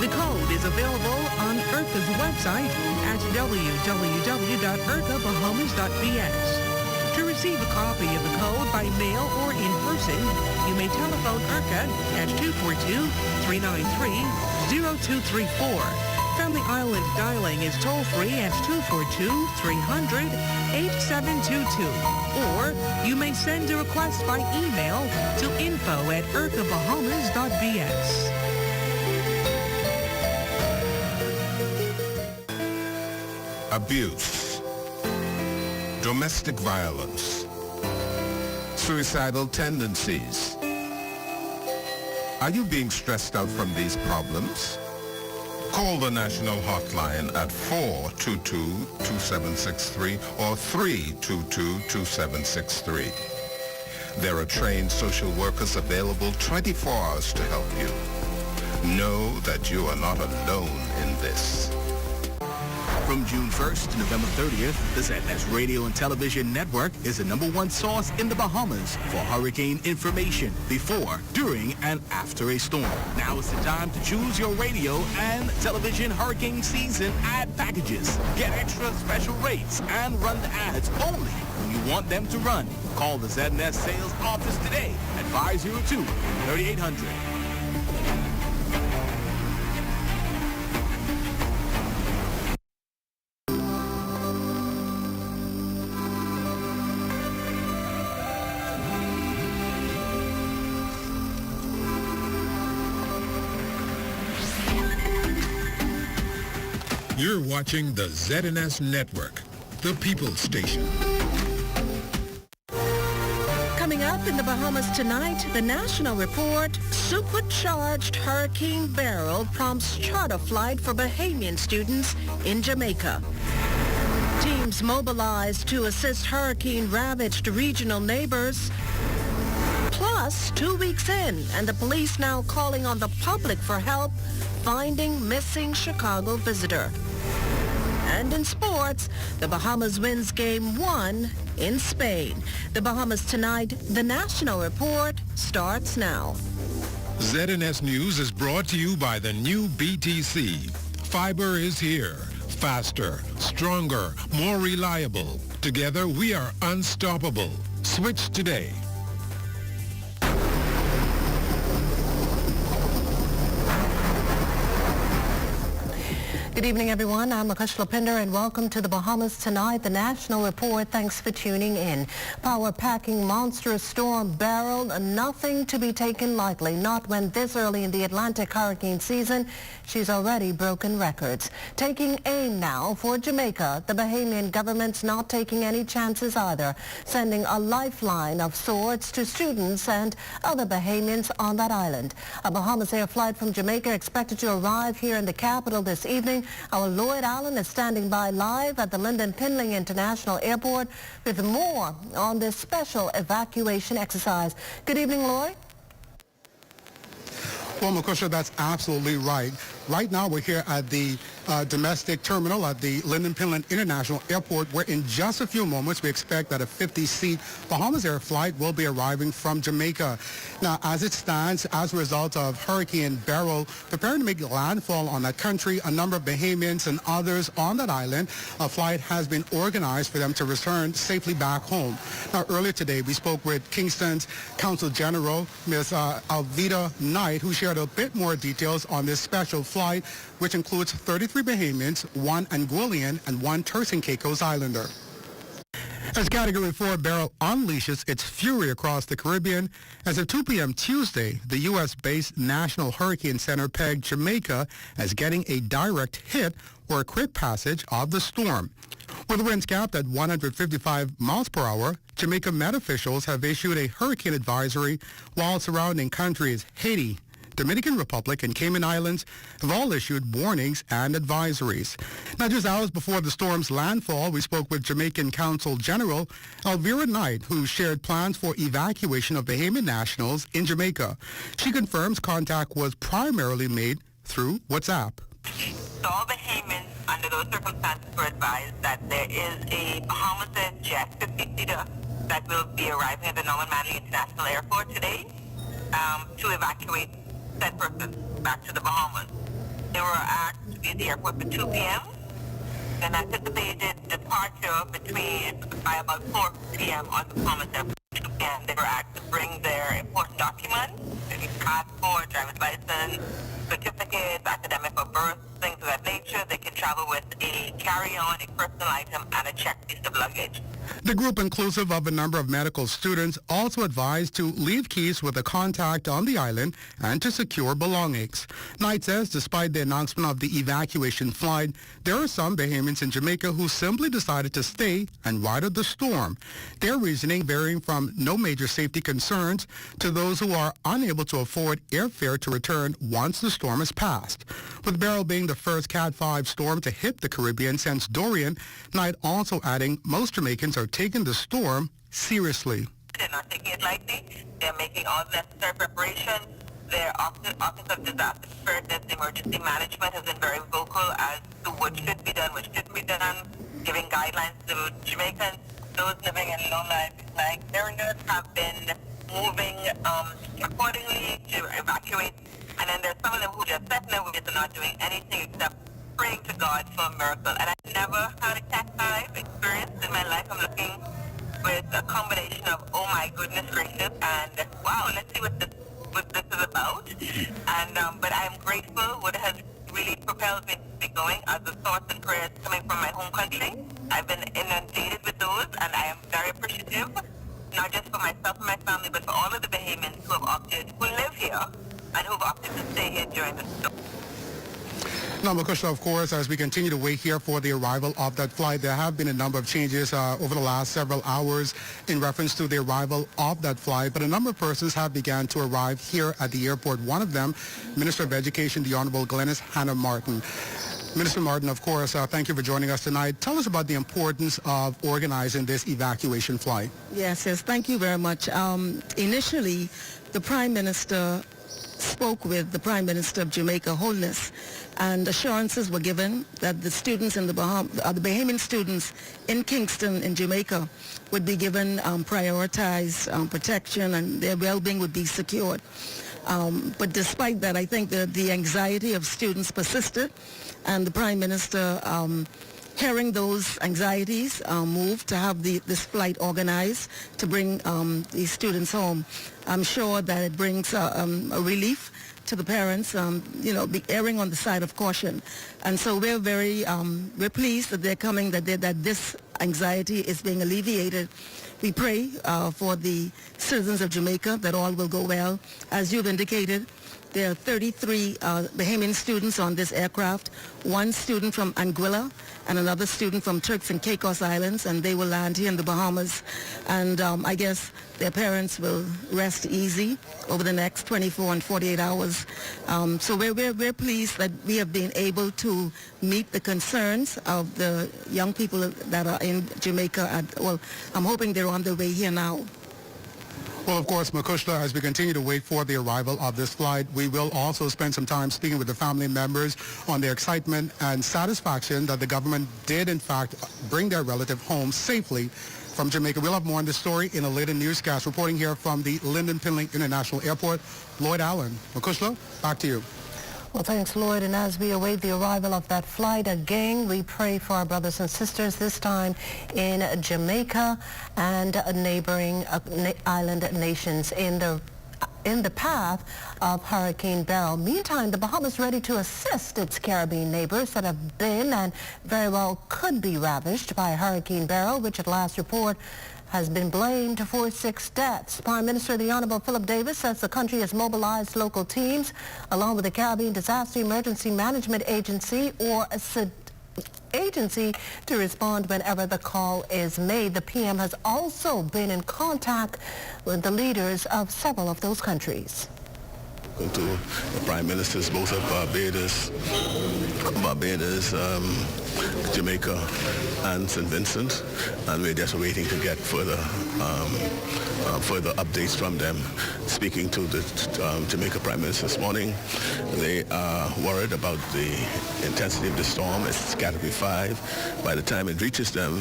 The code is available on IRCA's website at www.ircabahamas.bs. To receive a copy of the code by mail or in person, you may telephone IRCA at 242-393-0234. Family Island dialing is toll-free at 242-300-8722. Or you may send a request by email to info@ircabahamas.bs. Abuse, domestic violence, suicidal tendencies. Are you being stressed out from these problems? Call the national hotline at 422-2763 or 322-2763. There are trained social workers available 24 hours to help you. Know that you are not alone in this. From June 1st to November 30th, the ZNS Radio and Television Network is the #1 source in the Bahamas for hurricane information before, during, and after a storm. Now is the time to choose your radio and television hurricane season ad packages. Get extra special rates and run the ads only when you want them to run. Call the ZNS sales office today at 502-3800. You're watching the ZNS Network, the People's Station. Coming up in the Bahamas tonight, the national report, supercharged Hurricane Beryl prompts charter flight for Bahamian students in Jamaica. Teams mobilized to assist hurricane-ravaged regional neighbors. Plus, 2 weeks in, and the police now calling on the public for help finding missing Chicago visitor. And in sports, the Bahamas wins Game 1 in Spain. The Bahamas tonight, the national report starts now. ZNS News is brought to you by the new BTC. Fiber is here. Faster, stronger, more reliable. Together, we are unstoppable. Switch today. Good evening, everyone. I'm Akash Lapinder, and welcome to the Bahamas Tonight, the National Report. Thanks for tuning in. Power-packing monstrous storm Beryl, nothing to be taken lightly, not when this early in the Atlantic hurricane season. She's already broken records. Taking aim now for Jamaica, the Bahamian government's not taking any chances either, sending a lifeline of sorts to students and other Bahamians on that island. A Bahamas Air flight from Jamaica expected to arrive here in the capital this evening. Our Lloyd Allen is standing by live at the Lyndon Pinling International Airport with more on this special evacuation exercise. Good evening, Lloyd. Well, Makusha, that's absolutely right. Right now, we're here at the domestic terminal at the Lyndon Pinland International Airport, where in just a few moments, we expect that a 50-seat Bahamas Air flight will be arriving from Jamaica. Now, as it stands, as a result of Hurricane Beryl preparing to make landfall on that country, a number of Bahamians and others on that island, a flight has been organized for them to return safely back home. Now, earlier today, we spoke with Kingston's Consul General, Ms. Alvida Knight, who shared a bit more details on this special flight, which includes 33 Bahamians, 1 Anguillian, and 1 Turks and Caicos Islander. As Category 4 Beryl unleashes its fury across the Caribbean, as of 2 p.m. Tuesday, the U.S.-based National Hurricane Center pegged Jamaica as getting a direct hit or a quick passage of the storm. With winds capped at 155 miles per hour, Jamaica Met officials have issued a hurricane advisory, while surrounding countries Haiti, Dominican Republic, and Cayman Islands have all issued warnings and advisories. Now, just hours before the storm's landfall, we spoke with Jamaican Consul General Alvira Knight, who shared plans for evacuation of Bahamian nationals in Jamaica. She confirms contact was primarily made through WhatsApp. So all Bahamians under those circumstances were advised that there is a Bahamas jet 50-seater that will be arriving at the Norman Manley International Airport today to evacuate said person back to the Bahamas. They were asked to be at the airport for 2 p.m. Then anticipated departure by about 4 p.m. on the Bahamas airport. 2 p.m. They were asked to bring their important documents, maybe passport, driver's license, certificates, academic or birth, things of that nature. They can travel travel with a carry-on, a personal item, and a checklist of luggage. The group, inclusive of a number of medical students, also advised to leave keys with a contact on the island and to secure belongings. Knight says despite the announcement of the evacuation flight, there are some Bahamians in Jamaica who simply decided to stay and weather the storm. Their reasoning varying from no major safety concerns to those who are unable to afford airfare to return once the storm has passed. With Beryl being the first Cat 5 storm to hit the Caribbean since Dorian, Knight also adding most Jamaicans are taking the storm seriously. They're not taking it lightly. They're making all the necessary preparations. Their Office of Disaster Preparedness Emergency Management has been very vocal as to what should be done, what shouldn't be done, giving guidelines to Jamaicans. Those living in low-lying areas have been moving accordingly to evacuate. And then there's some of them who just sat in their ways and not doing anything except praying to God for a miracle. And I've never had a Cat 5 experience in my life. I'm looking with a combination of, oh my goodness gracious, and wow, let's see what this is about. And but I'm grateful. What has really propelled me to be going are the thoughts and prayers coming from my home country. I've been inundated with those, and I am very appreciative, not just for myself and my family, but for all of the Bahamians who live here and who've opted to stay here during the storm. Now, Makusha, of course, as we continue to wait here for the arrival of that flight, there have been a number of changes over the last several hours in reference to the arrival of that flight. But a number of persons have begun to arrive here at the airport. One of them, Minister of Education, the Honorable Glennis Hannah Martin. Minister Martin, of course, thank you for joining us tonight. Tell us about the importance of organizing this evacuation flight. Yes, thank you very much. Initially, the Prime Minister spoke with the Prime Minister of Jamaica, Holness, and assurances were given that the students in the Bahamian students in Kingston, in Jamaica, would be given prioritized protection and their well-being would be secured. But despite that, I think that the anxiety of students persisted, and the Prime Minister, hearing those anxieties, moved to have this flight organized to bring these students home. I'm sure that it brings a relief to the parents, be erring on the side of caution. And so we're we're pleased that they're coming, that this anxiety is being alleviated. We pray for the citizens of Jamaica that all will go well. As you've indicated, there are 33 Bahamian students on this aircraft, one student from Anguilla and another student from Turks and Caicos Islands, and they will land here in the Bahamas. And I guess their parents will rest easy over the next 24 and 48 hours. So we're pleased that we have been able to meet the concerns of the young people that are in Jamaica. I'm hoping they're on their way here now. Well, of course, Makushla, as we continue to wait for the arrival of this flight, we will also spend some time speaking with the family members on their excitement and satisfaction that the government did, in fact, bring their relative home safely from Jamaica. We'll have more on this story in a later newscast. Reporting here from the Lyndon Pinley International Airport, Lloyd Allen. Makushla, back to you. Well, thanks, Lloyd. And as we await the arrival of that flight, again, we pray for our brothers and sisters, this time in Jamaica and neighboring island nations in the path of Hurricane Beryl. Meantime, the Bahamas ready to assist its Caribbean neighbors that have been and very well could be ravaged by Hurricane Beryl, which at last report has been blamed for 6 deaths. Prime Minister the Honorable Philip Davis says the country has mobilized local teams along with the Caribbean Disaster Emergency Management Agency or agency to respond whenever the call is made. The PM has also been in contact with the leaders of several of those countries. To the Prime Ministers, both of Barbados, Jamaica, and St. Vincent, and we're just waiting to get further updates from them. Speaking to the Jamaica Prime Minister this morning, they are worried about the intensity of the storm. It's Category 5. By the time it reaches them,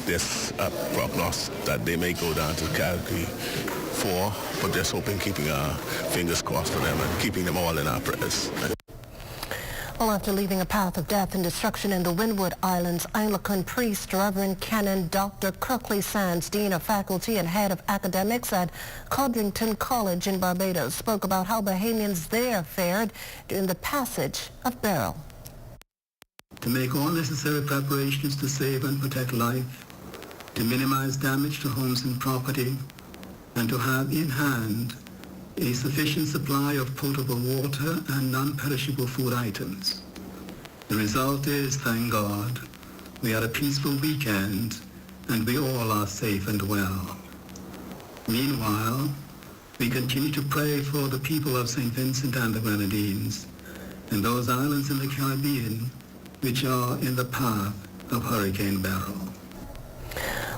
there's a prognosis that they may go down to Category 4, but just hoping, keeping our fingers crossed for them and keeping them all in our prayers. Well, after leaving a path of death and destruction in the Windward Islands, Anglican priest Reverend Canon Dr. Kirkley Sands, Dean of Faculty and Head of Academics at Codrington College in Barbados, spoke about how Bahamians there fared during the passage of Beryl. to make all necessary preparations to save and protect life, to minimize damage to homes and property, and to have in hand a sufficient supply of potable water and non-perishable food items. The result is, thank God, we had a peaceful weekend and we all are safe and well. Meanwhile, we continue to pray for the people of St. Vincent and the Grenadines and those islands in the Caribbean which are in the path of Hurricane Beryl.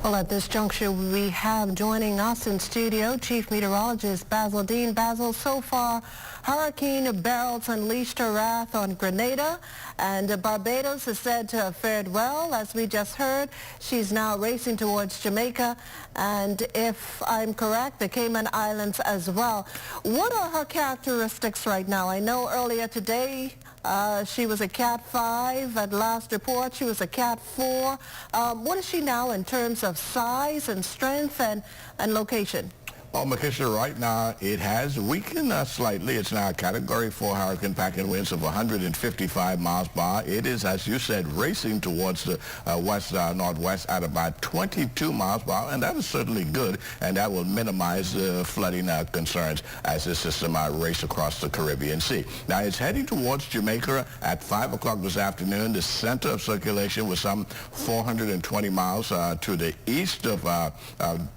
Well, at this juncture, we have joining us in studio Chief Meteorologist Basil Dean. Basil, so far, Hurricane Beryl's unleashed her wrath on Grenada, and Barbados is said to have fared well. As we just heard, she's now racing towards Jamaica, and if I'm correct, the Cayman Islands as well. What are her characteristics right now? I know earlier today she was a Cat 5. At last report, she was a Cat 4. What is she now in terms of size and strength and location? Well, Makisha, right now it has weakened slightly. It's now a Category 4 hurricane packing winds of 155 miles per hour. It is, as you said, racing towards the west-northwest at about 22 miles per hour, and that is certainly good, and that will minimize the flooding concerns as this system races across the Caribbean Sea. Now, it's heading towards Jamaica at 5 o'clock this afternoon. The center of circulation was some 420 miles to the east of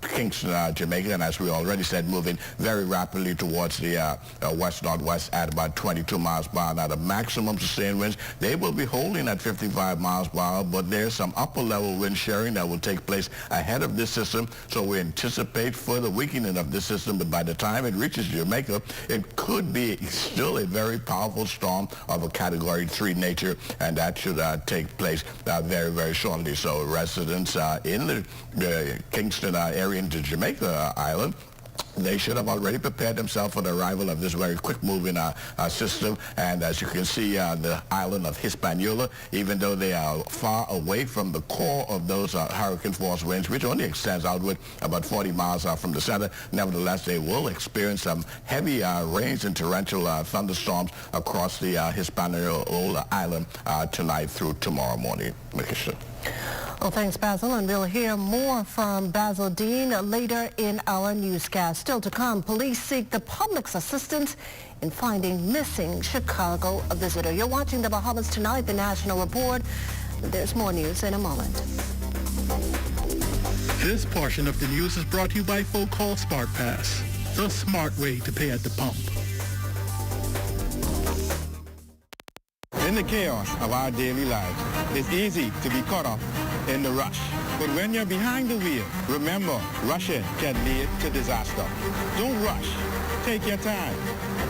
Kingston, Jamaica, and as we already said, moving very rapidly towards the west-northwest at about 22 miles per hour. Now, the maximum sustained winds, they will be holding at 55 miles per hour, but there's some upper-level wind sharing that will take place ahead of this system, so we anticipate further weakening of this system, but by the time it reaches Jamaica, it could be still a very powerful storm of a Category 3 nature, and that should take place very, very shortly. So residents in the Kingston area into Jamaica Island, they should have already prepared themselves for the arrival of this very quick-moving system. And as you can see, the island of Hispaniola, even though they are far away from the core of those hurricane force winds, which only extends outward about 40 miles from the center, nevertheless, they will experience some heavy rains and torrential thunderstorms across the Hispaniola island tonight through tomorrow morning. Makisha. Well, thanks, Basil, and we'll hear more from Basil Dean later in our newscast. Still to come, police seek the public's assistance in finding missing Chicago visitor. You're watching the Bahamas Tonight, the National Report. There's more news in a moment. This portion of the news is brought to you by Vocational Smart Pass, the smart way to pay at the pump. In the chaos of our daily lives, it's easy to be caught up in the rush. But when you're behind the wheel, remember, rushing can lead to disaster. Don't rush. Take your time.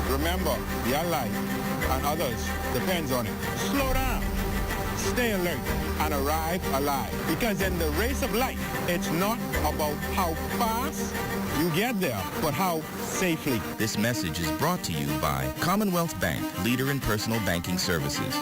Remember, your life and others depends on it. Slow down. Stay alert and arrive alive. Because in the race of life, it's not about how fast you get there, but how safely. This message is brought to you by Commonwealth Bank, leader in personal banking services.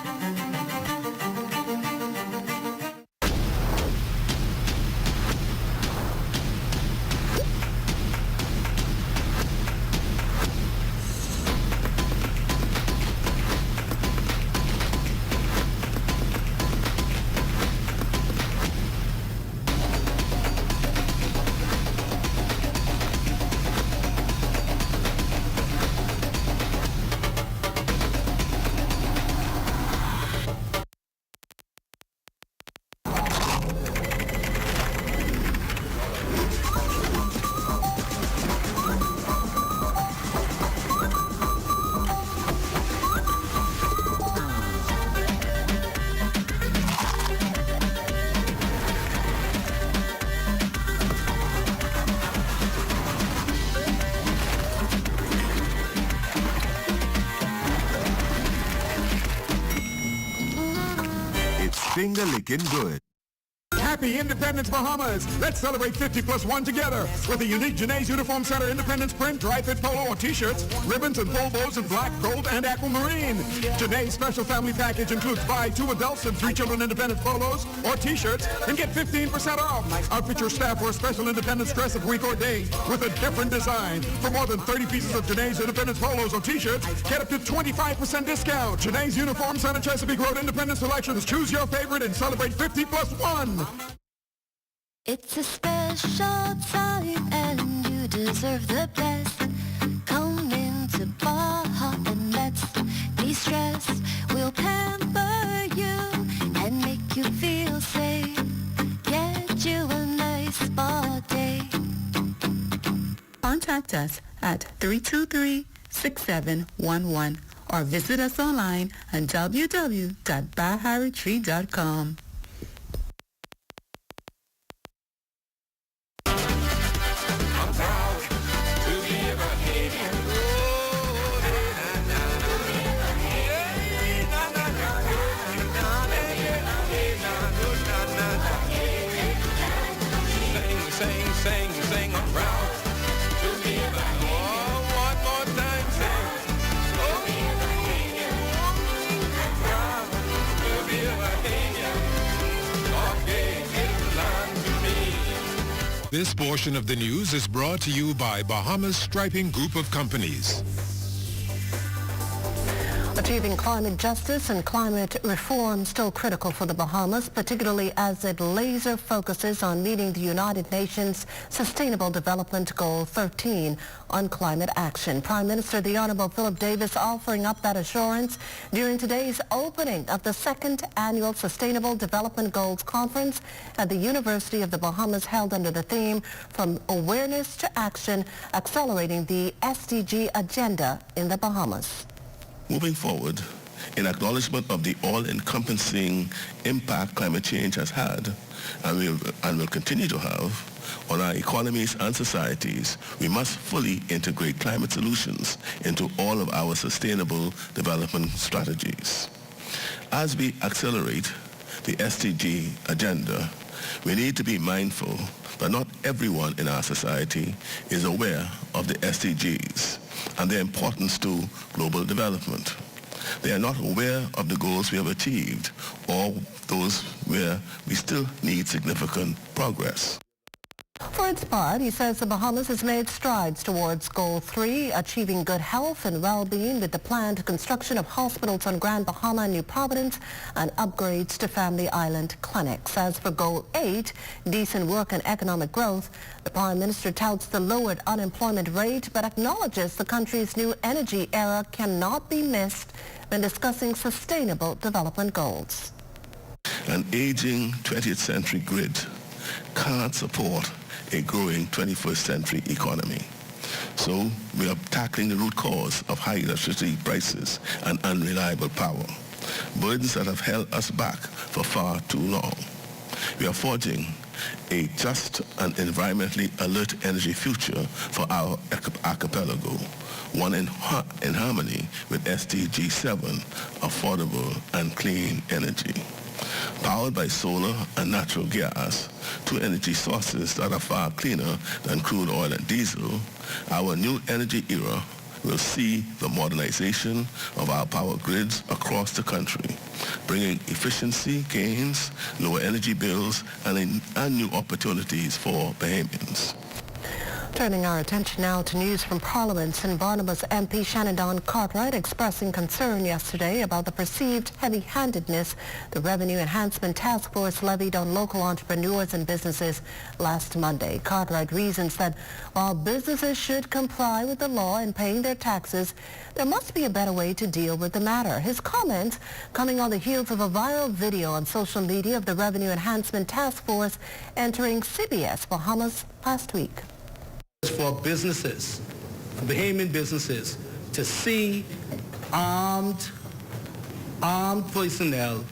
Finger licking good. Happy Independence Bahamas! Let's celebrate 50+1 together with a unique Janae's Uniform Center Independence print, dry fit polo or t-shirts, ribbons and full bows in black, gold, and aquamarine. Janae's special family package includes buy 2 adults and 3 children Independence polos or t-shirts and get 15% off. Outfit your staff for a special Independence dress of week or day with a different design. For more than 30 pieces of Janae's Independence polos or t-shirts, get up to 25% discount. Janae's Uniform Center Chesapeake Road Independence Selections. Choose your favorite and celebrate 50+1. It's a special time and you deserve the best. Come into Baja and let's de-stress. We'll pamper you and make you feel safe. Get you a nice spa day. Contact us at 323-6711 or visit us online at www.baharetreat.com. Sing, I'm proud to be a Bahamian. One more time, sing. Oh, I'm proud to be a Bahamian. God gave his land to me. This portion of the news is brought to you by Bahamas Striping Group of Companies. Achieving climate justice and climate reform still critical for the Bahamas, particularly as it laser focuses on meeting the United Nations Sustainable Development Goal 13 on climate action. Prime Minister the Honorable Philip Davis offering up that assurance during today's opening of the second annual Sustainable Development Goals Conference at the University of the Bahamas, held under the theme From Awareness to Action, Accelerating the SDG Agenda in the Bahamas. Moving forward, in acknowledgement of the all-encompassing impact climate change has had and will continue to have on our economies and societies, we must fully integrate climate solutions into all of our sustainable development strategies. As we accelerate the SDG agenda, we need to be mindful that not everyone in our society is aware of the SDGs and their importance to global development. They are not aware of the goals we have achieved or those where we still need significant progress. For its part, he says the Bahamas has made strides towards Goal 3, achieving good health and well-being with the planned construction of hospitals on Grand Bahama and New Providence and upgrades to Family Island clinics. As for Goal 8, decent work and economic growth, the Prime Minister touts the lowered unemployment rate but acknowledges the country's new energy era cannot be missed when discussing sustainable development goals. An aging 20th century grid can't support a growing 21st century economy. So we are tackling the root cause of high electricity prices and unreliable power, burdens that have held us back for far too long. We are forging a just and environmentally alert energy future for our archipelago, one in harmony with SDG 7, affordable and clean energy. Powered by solar and natural gas, two energy sources that are far cleaner than crude oil and diesel, our new energy era will see the modernization of our power grids across the country, bringing efficiency gains, lower energy bills, and new opportunities for Bahamians. Turning our attention now to news from Parliament, St. Barnabas MP Shannon Cartwright expressing concern yesterday about the perceived heavy-handedness the Revenue Enhancement Task Force levied on local entrepreneurs and businesses last Monday. Cartwright reasons that while businesses should comply with the law in paying their taxes, there must be a better way to deal with the matter. His comments coming on the heels of a viral video on social media of the Revenue Enhancement Task Force entering CBS Bahamas last week. For businesses, for Bahamian businesses, to see armed personnel,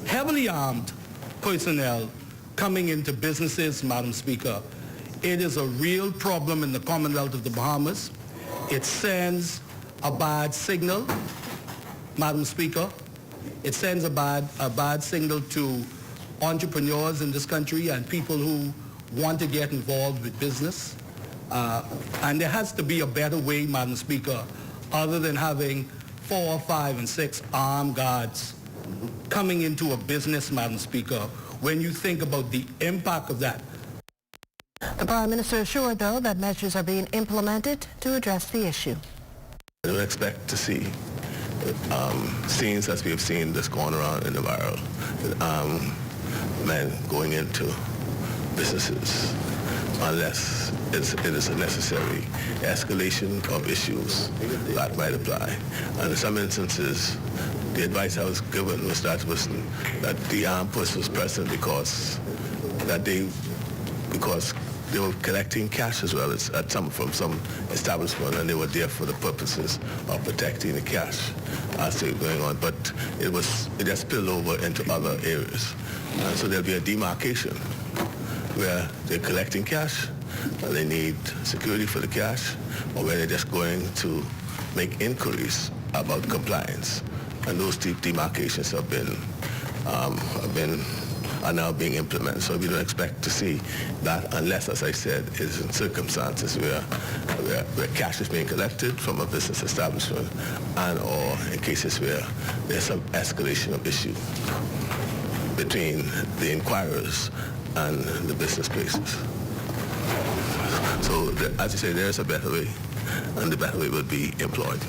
heavily armed personnel coming into businesses, Madam Speaker. It is a real problem in the Commonwealth of the Bahamas. It sends a bad signal, Madam Speaker. It sends a bad signal to entrepreneurs in this country and people who want to get involved with business. And there has to be a better way, Madam Speaker, other than having 4, 5, and 6 armed guards coming into a business, Madam Speaker, when you think about the impact of that. The Prime Minister assured, though, that measures are being implemented to address the issue. I don't expect to see scenes as we have seen this going around in the viral, men going into businesses unless it is a necessary escalation of issues that might apply. And in some instances, the advice I was given was that the armed force was present because they were collecting cash as well as from some establishment, and they were there for the purposes of protecting the cash as they were going on. But it just spilled over into other areas. And so there'll be a demarcation where they're collecting cash and they need security for the cash, or where they're just going to make inquiries about compliance. And those demarcations are now being implemented. So we don't expect to see that unless, as I said, it's in circumstances where cash is being collected from a business establishment, and or in cases where there's some escalation of issue between the inquirers and the business places. So as you say, there's a better way, and the better way would be employed.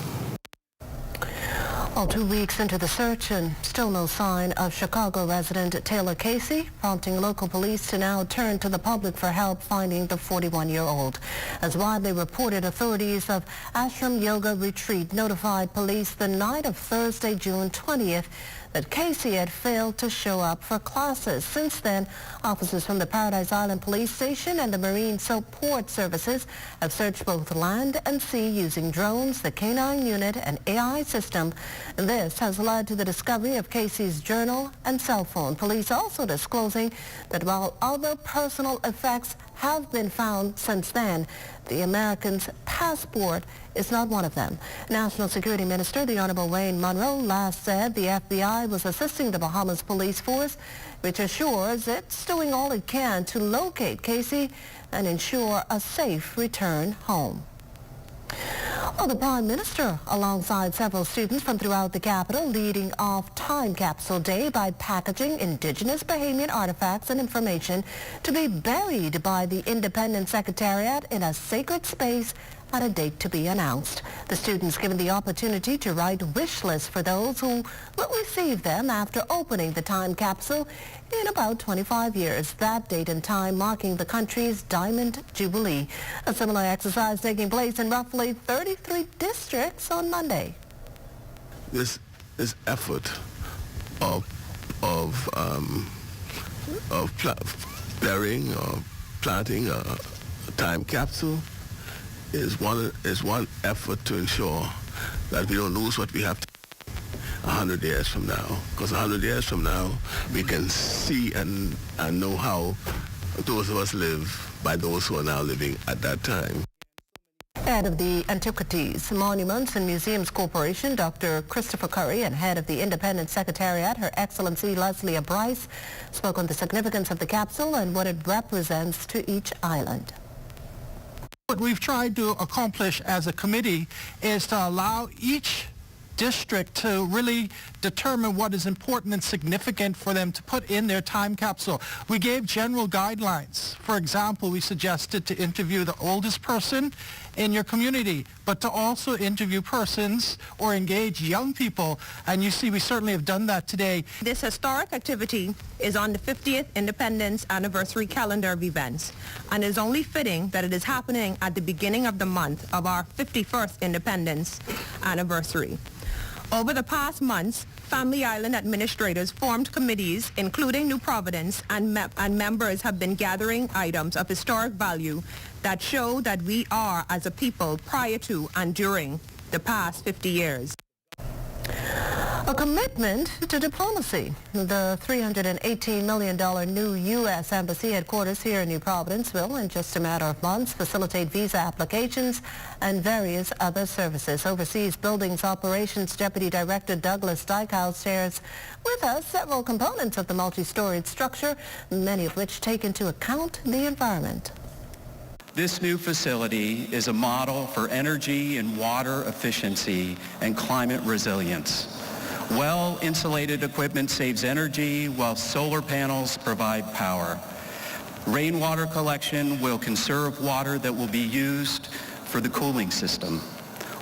Well, 2 weeks into the search and still no sign of Chicago resident Taylor Casey, prompting local police to now turn to the public for help finding the 41-year-old. As widely reported, authorities of Ashram Yoga Retreat notified police the night of Thursday, June 20th, that Casey had failed to show up for classes. Since then, officers from the Paradise Island Police Station and the Marine Support Services have searched both land and sea using drones, the K-9 unit, and AI system. This has led to the discovery of Casey's journal and cell phone. Police also disclosing that while other personal effects have been found since then, the American's passport is not one of them. National Security Minister, the Honorable Wayne Munro, last said the FBI was assisting the Bahamas Police Force, which assures it's doing all it can to locate Casey and ensure a safe return home. Well, the Prime Minister, alongside several students from throughout the capital, leading off Time Capsule Day by packaging indigenous Bahamian artifacts and information to be buried by the Independence Secretariat in a sacred space at a date to be announced. The students given the opportunity to write wish lists for those who will receive them after opening the time capsule in about 25 years, that date and time marking the country's Diamond Jubilee. A similar exercise taking place in roughly 33 districts on Monday. This effort of burying or planting a time capsule is one effort to ensure that we don't lose what we have 100 years from now. Because 100 years from now, we can see and know how those of us live by those who are now living at that time. Head of the Antiquities, Monuments and Museums Corporation, Dr. Christopher Curry, and head of the Independence Secretariat, Her Excellency Leslie Bryce, spoke on the significance of the capsule and what it represents to each island. What we've tried to accomplish as a committee is to allow each district to really determine what is important and significant for them to put in their time capsule. We gave general guidelines. For example, we suggested to interview the oldest person in your community, but to also interview persons or engage young people. And you see, we certainly have done that today. This historic activity is on the 50th Independence Anniversary calendar of events, and is only fitting that it is happening at the beginning of the month of our 51st Independence Anniversary. Over the past months, Family Island administrators formed committees, including New Providence, and members have been gathering items of historic value that show that we are, as a people, prior to and during the past 50 years. A commitment to diplomacy. The $318 million new U.S. Embassy headquarters here in New Providence will, in just a matter of months, facilitate visa applications and various other services. Overseas Buildings Operations Deputy Director Douglas Dykhouse shares with us several components of the multi-storied structure, many of which take into account the environment. This new facility is a model for energy and water efficiency and climate resilience. Well-insulated equipment saves energy while solar panels provide power. Rainwater collection will conserve water that will be used for the cooling system.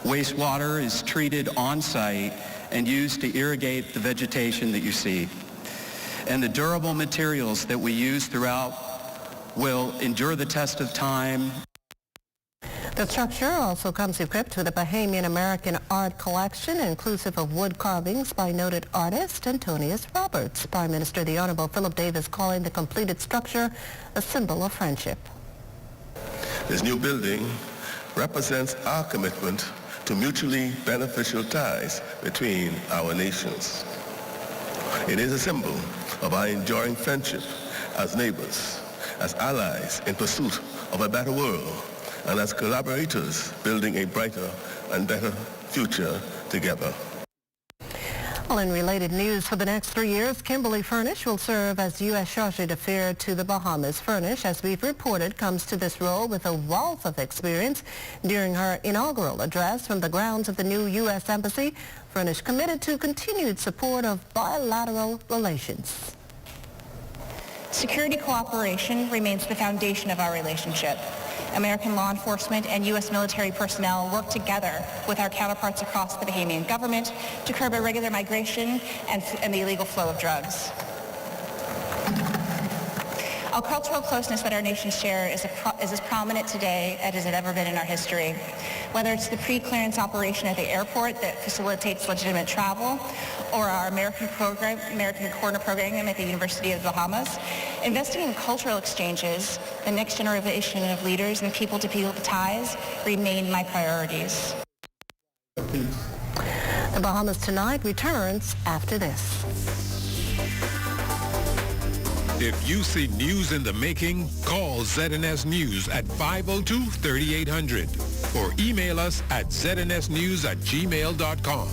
Wastewater is treated on-site and used to irrigate the vegetation that you see. And the durable materials that we use throughout will endure the test of time. The structure also comes equipped with a Bahamian American art collection inclusive of wood carvings by noted artist Antonius Roberts. Prime Minister the Honorable Philip Davis calling the completed structure a symbol of friendship. This new building represents our commitment to mutually beneficial ties between our nations. It is a symbol of our enduring friendship as neighbors, as allies in pursuit of a better world, and as collaborators building a brighter and better future together. Well, in related news, for the next 3 years, Kimberly Furnish will serve as U.S. Chargé d'Affaires to the Bahamas. Furnish, as we've reported, comes to this role with a wealth of experience. During her inaugural address from the grounds of the new U.S. Embassy, Furnish committed to continued support of bilateral relations. Security cooperation remains the foundation of our relationship. American law enforcement and U.S. military personnel work together with our counterparts across the Bahamian government to curb irregular migration and the illegal flow of drugs. Our cultural closeness that our nations share is as prominent today as it has ever been in our history. Whether it's the pre-clearance operation at the airport that facilitates legitimate travel, or our American Corner program at the University of the Bahamas, investing in cultural exchanges, the next generation of leaders and people-to-people ties remain my priorities. The Bahamas Tonight returns after this. If you see news in the making, call ZNS News at 502-3800 or email us at znsnews@gmail.com.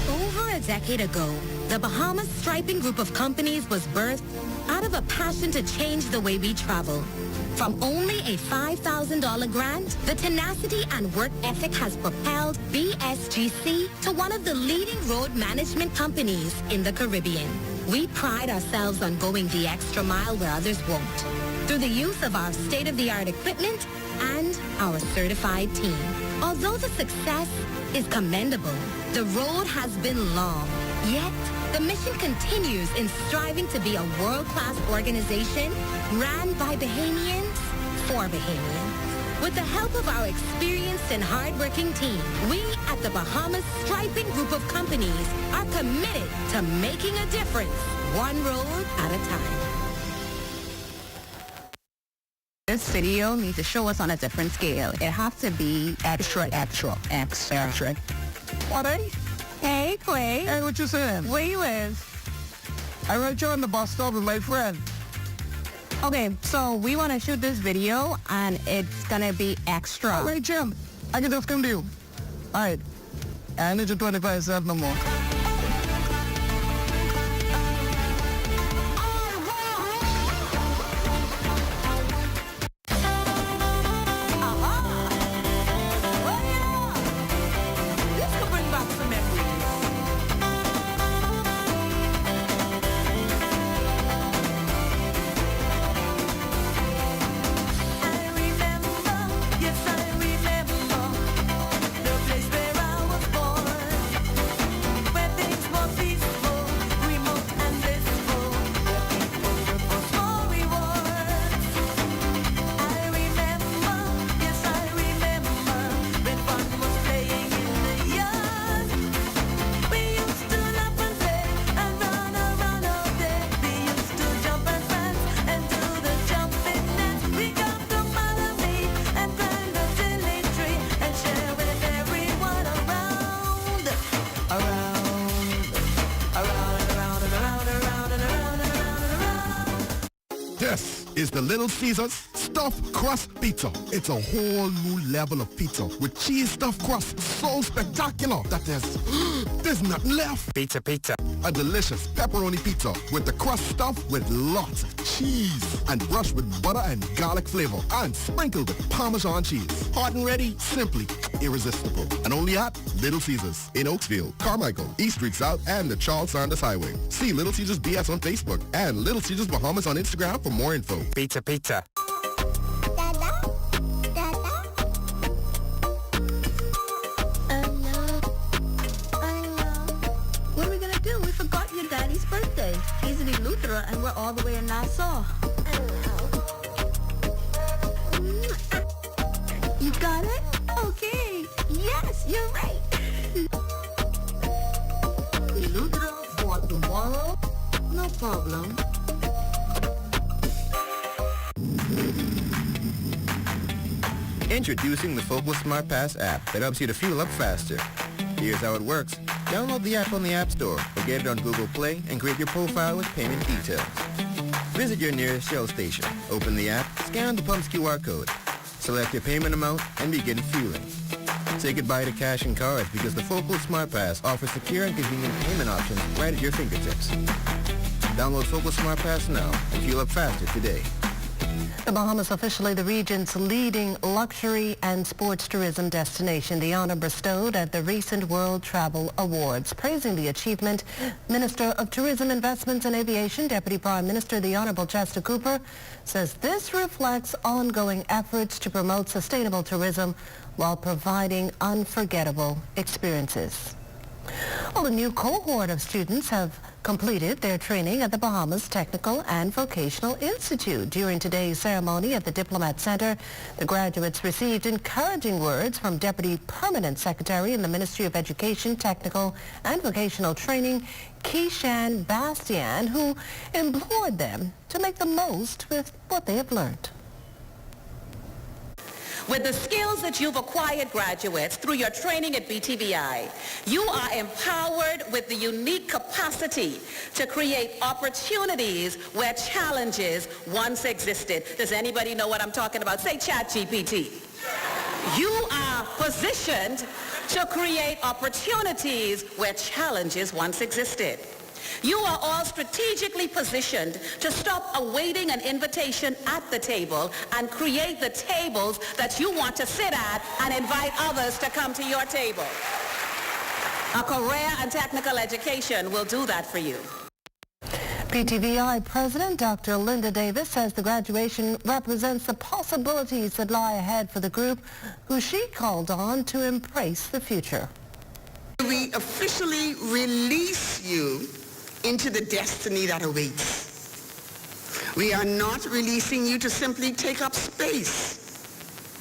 Over a decade ago, the Bahamas Striping Group of Companies was birthed out of a passion to change the way we travel. From only a $5,000 grant, the tenacity and work ethic has propelled BSGC to one of the leading road management companies in the Caribbean. We pride ourselves on going the extra mile where others won't, through the use of our state-of-the-art equipment and our certified team. Although the success is commendable, the road has been long, yet the mission continues in striving to be a world-class organization ran by Bahamians for Bahamians. With the help of our experienced and hard-working team, we at the Bahamas Striping Group of Companies are committed to making a difference, one road at a time. This video needs to show us on a different scale. It has to be extra. What, eh? Hey, Clay. Hey, what you saying? Where you is? I right here on the bus stop with my friend. Okay, so we want to shoot this video, and it's going to be extra. All right, Jim. I can just come to you. All right. I need you 25 cents no more. But is the Little Caesars Stuffed Crust Pizza. It's a whole new level of pizza with cheese stuffed crust so spectacular that there's nothing left. Pizza, pizza. A delicious pepperoni pizza with the crust stuffed with lots of cheese and brushed with butter and garlic flavor and sprinkled with Parmesan cheese. Hot and ready, simply irresistible. And only at Little Caesars in Oaksville, Carmichael, East Street South, and the Charles Sanders Highway. See Little Caesars BS on Facebook and Little Caesars Bahamas on Instagram for more info. Pizza, pizza. What are we gonna do? We forgot your daddy's birthday. He's in Eleuthera and we're all the way in Nassau. You got it? Okay. Yes, you're right. Eleuthera for tomorrow? No problem. Introducing the Focal Smart Pass app that helps you to fuel up faster. Here's how it works. Download the app on the App Store or get it on Google Play and create your profile with payment details. Visit your nearest Shell station. Open the app, scan the pump's QR code, select your payment amount, and begin fueling. Say goodbye to cash and cards because the Focal Smart Pass offers secure and convenient payment options right at your fingertips. Download Focal Smart Pass now and fuel up faster today. The Bahamas officially the region's leading luxury and sports tourism destination, the honor bestowed at the recent World Travel Awards. Praising the achievement, Minister of Tourism, Investments and Aviation, Deputy Prime Minister, the Honorable Chester Cooper, says this reflects ongoing efforts to promote sustainable tourism while providing unforgettable experiences. Well, a new cohort of students have completed their training at the Bahamas Technical and Vocational Institute. During today's ceremony at the Diplomat Center, the graduates received encouraging words from Deputy Permanent Secretary in the Ministry of Education, Technical and Vocational Training, Keishan Bastian, who implored them to make the most with what they have learned. With the skills that you've acquired, graduates, through your training at BTVI, you are empowered with the unique capacity to create opportunities where challenges once existed. Does anybody know what I'm talking about? Say ChatGPT. You are positioned to create opportunities where challenges once existed. You are all strategically positioned to stop awaiting an invitation at the table and create the tables that you want to sit at and invite others to come to your table. A career and technical education will do that for you. PTVI President Dr. Linda Davis says the graduation represents the possibilities that lie ahead for the group, who she called on to embrace the future. We officially release you into the destiny that awaits. We are not releasing you to simply take up space.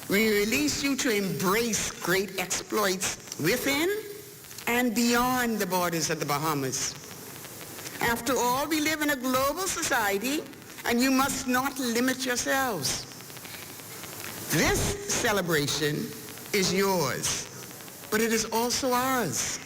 We release you to embrace great exploits within and beyond the borders of the Bahamas. After all, we live in a global society, and you must not limit yourselves. This celebration is yours, but it is also ours.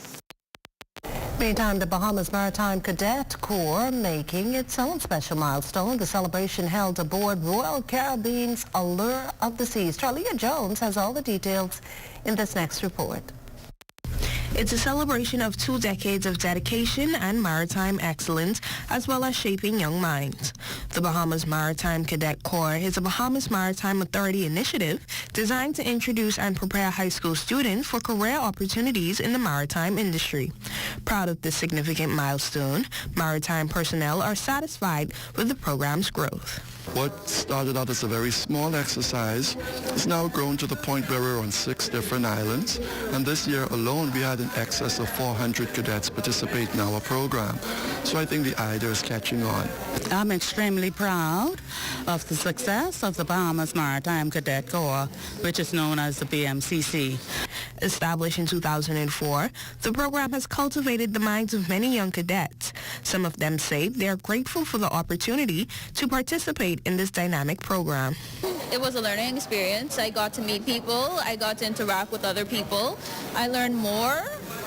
Meantime, the Bahamas Maritime Cadet Corps making its own special milestone. The celebration held aboard Royal Caribbean's Allure of the Seas. Charlia Jones has all the details in this next report. It's a celebration of 2 decades of dedication and maritime excellence, as well as shaping young minds. The Bahamas Maritime Cadet Corps is a Bahamas Maritime Authority initiative designed to introduce and prepare high school students for career opportunities in the maritime industry. Proud of this significant milestone, maritime personnel are satisfied with the program's growth. What started out as a very small exercise has now grown to the point where we're on 6 different islands. And this year alone, we had in excess of 400 cadets participate in our program. So I think the idea is catching on. I'm extremely proud of the success of the Bahamas Maritime Cadet Corps, which is known as the BMCC. Established in 2004, the program has cultivated the minds of many young cadets. Some of them say they are grateful for the opportunity to participate in this dynamic program. It was a learning experience. I got to meet people. I got to interact with other people. I learned more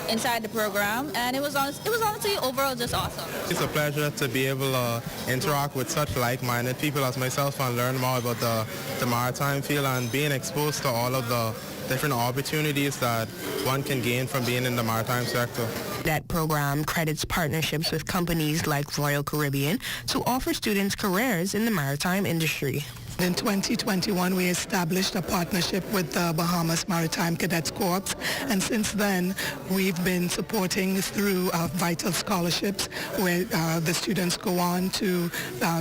inside the program, and it was honestly overall just awesome. It's a pleasure to be able to interact with such like-minded people as myself and learn more about the maritime field and being exposed to all of the different opportunities that one can gain from being in the maritime sector. That program credits partnerships with companies like Royal Caribbean to offer students careers in the maritime industry. In 2021, we established a partnership with the Bahamas Maritime Cadets Corps, and since then, we've been supporting through vital scholarships where the students go on to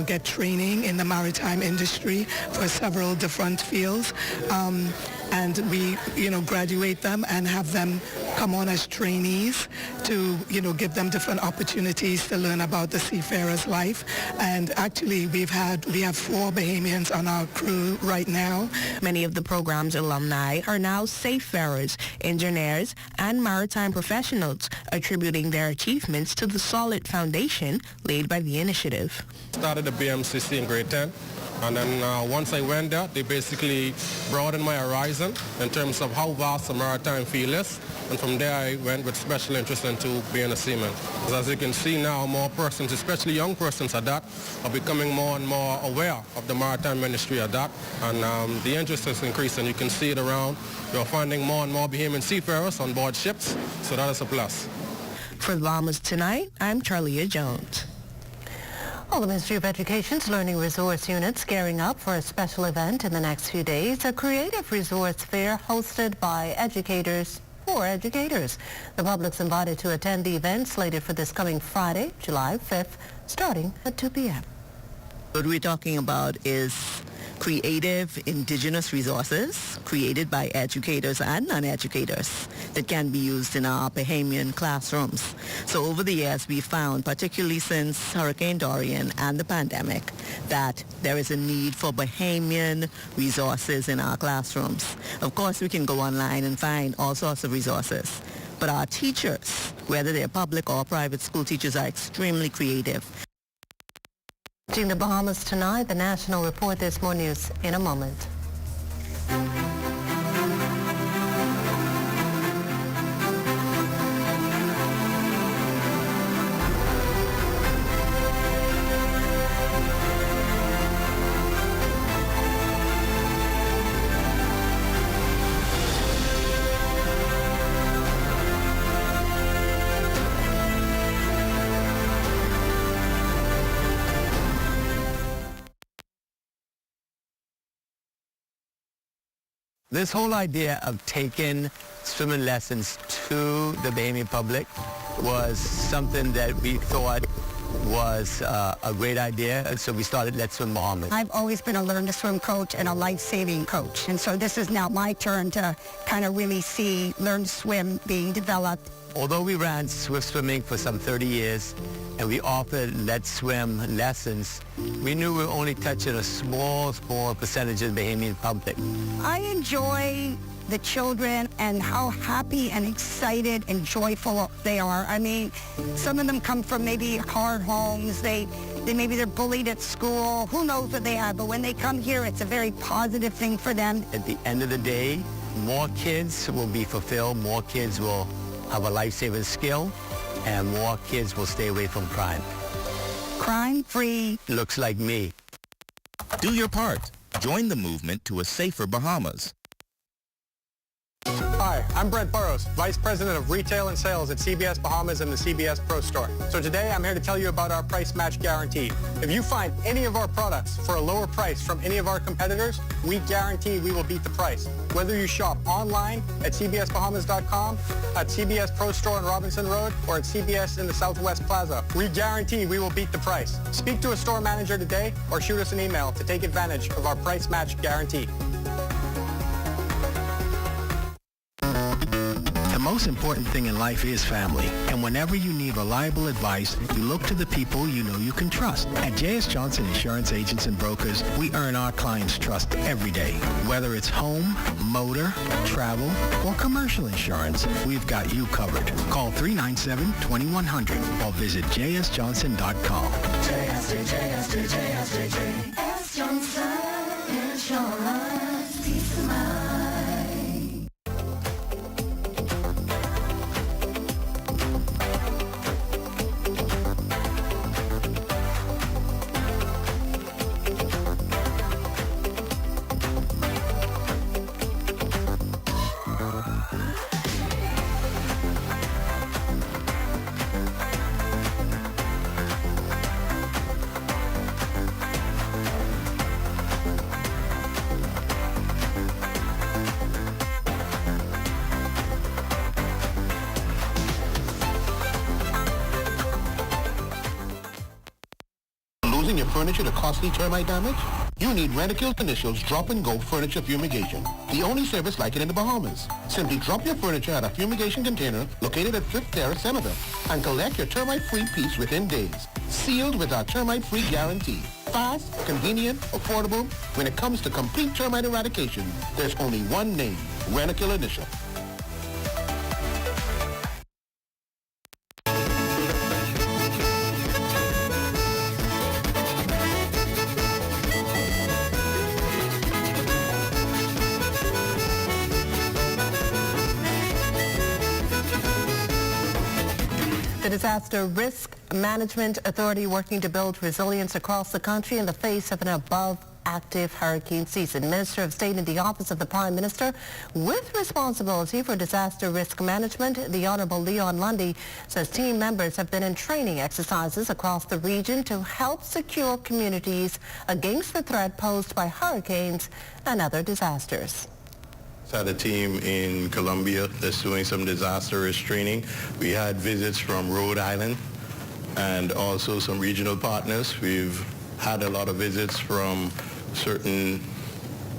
get training in the maritime industry for several different fields. And we, graduate them and have them come on as trainees to, give them different opportunities to learn about the seafarer's life. And actually, we have 4 Bahamians on our crew right now. Many of the program's alumni are now seafarers, engineers, and maritime professionals, attributing their achievements to the solid foundation laid by the initiative. Started at BMCC in grade 10. And then once I went there, they basically broadened my horizon in terms of how vast the maritime field is. And from there, I went with special interest into being a seaman. As you can see now, more persons, especially young persons at that, are becoming more and more aware of the maritime industry at that. And the interest is increasing. You can see it around. You're finding more and more Bahamian seafarers on board ships, so that is a plus. For the Bahamas Tonight, I'm Charlia Jones. Well, the Ministry of Education's Learning Resource Unit's gearing up for a special event in the next few days, a creative resource fair hosted by educators for educators. The public's invited to attend the event slated for this coming Friday, July 5th, starting at 2 p.m. What we're talking about is creative indigenous resources created by educators and non-educators that can be used in our Bahamian classrooms. So over the years, we found, particularly since Hurricane Dorian and the pandemic, that there is a need for Bahamian resources in our classrooms. Of course, we can go online and find all sorts of resources, but our teachers, whether they're public or private school teachers, are extremely creative. Watching the Bahamas Tonight, the National Report. There's more news in a moment. This whole idea of taking swimming lessons to the Bahamian public was something that we thought was a great idea, so we started Let's Swim Bahamas. I've always been a learn to swim coach and a life-saving coach, and so this is now my turn to kind of really see learn to swim being developed. Although we ran swift swimming for some 30 years and we offered Let's Swim lessons, we knew we were only touching a small percentage of the Bahamian public. I enjoy the children and how happy and excited and joyful they are. I mean, some of them come from maybe hard homes. Maybe they're bullied at school. Who knows what they have? But when they come here, it's a very positive thing for them. At the end of the day, more kids will be fulfilled, more kids will have a life-saving skill, and more kids will stay away from crime. Crime-free. Looks like me. Do your part. Join the movement to a safer Bahamas. Hi, I'm Brent Burrows, Vice President of Retail and Sales at CBS Bahamas and the CBS Pro Store. So today I'm here to tell you about our price match guarantee. If you find any of our products for a lower price from any of our competitors, we guarantee we will beat the price. Whether you shop online at cbsbahamas.com, at CBS Pro Store on Robinson Road, or at CBS in the Southwest Plaza, we guarantee we will beat the price. Speak to a store manager today or shoot us an email to take advantage of our price match guarantee. The most important thing in life is family, and whenever you need reliable advice, you look to the people you know you can trust. At J.S. Johnson Insurance Agents and Brokers, we earn our clients' trust every day. Whether it's home, motor, travel, or commercial insurance, we've got you covered. Call 397-2100 or visit jsjohnson.com. J.S. Johnson Insurance, peace of mind. losing your furniture to costly termite damage? You need Rentokil Initial's drop-and-go furniture fumigation, the only service like it in the Bahamas. Simply drop your furniture at a fumigation container located at 5th Terrace, Senator, and collect your termite-free piece within days. Sealed with our termite-free guarantee. Fast, convenient, affordable. When it comes to complete termite eradication, there's only one name, Rentokil Initial. The Disaster Risk Management Authority working to build resilience across the country in the face of an above-active hurricane season. Minister of State in the Office of the Prime Minister with responsibility for disaster risk management, the Honorable Leon Lundy, says team members have been in training exercises across the region to help secure communities against the threat posed by hurricanes and other disasters. Had a team in Colombia that's doing some disaster risk training. We had visits from Rhode Island and also some regional partners. We've had a lot of visits from certain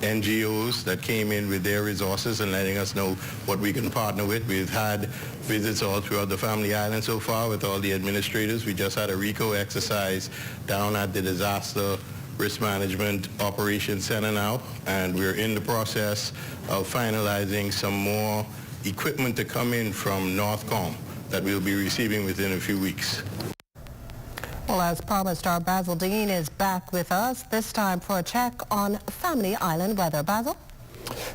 NGOs that came in with their resources and letting us know what we can partner with. We've had visits all throughout the Family Island so far with all the administrators. We just had a RICO exercise down at the Disaster Risk Management Operations Center now, and we're in the process of finalizing some more equipment to come in from Northcom that we'll be receiving within a few weeks. Well, as promised, our Basil Dean is back with us, this time for a check on Family Island weather. Basil?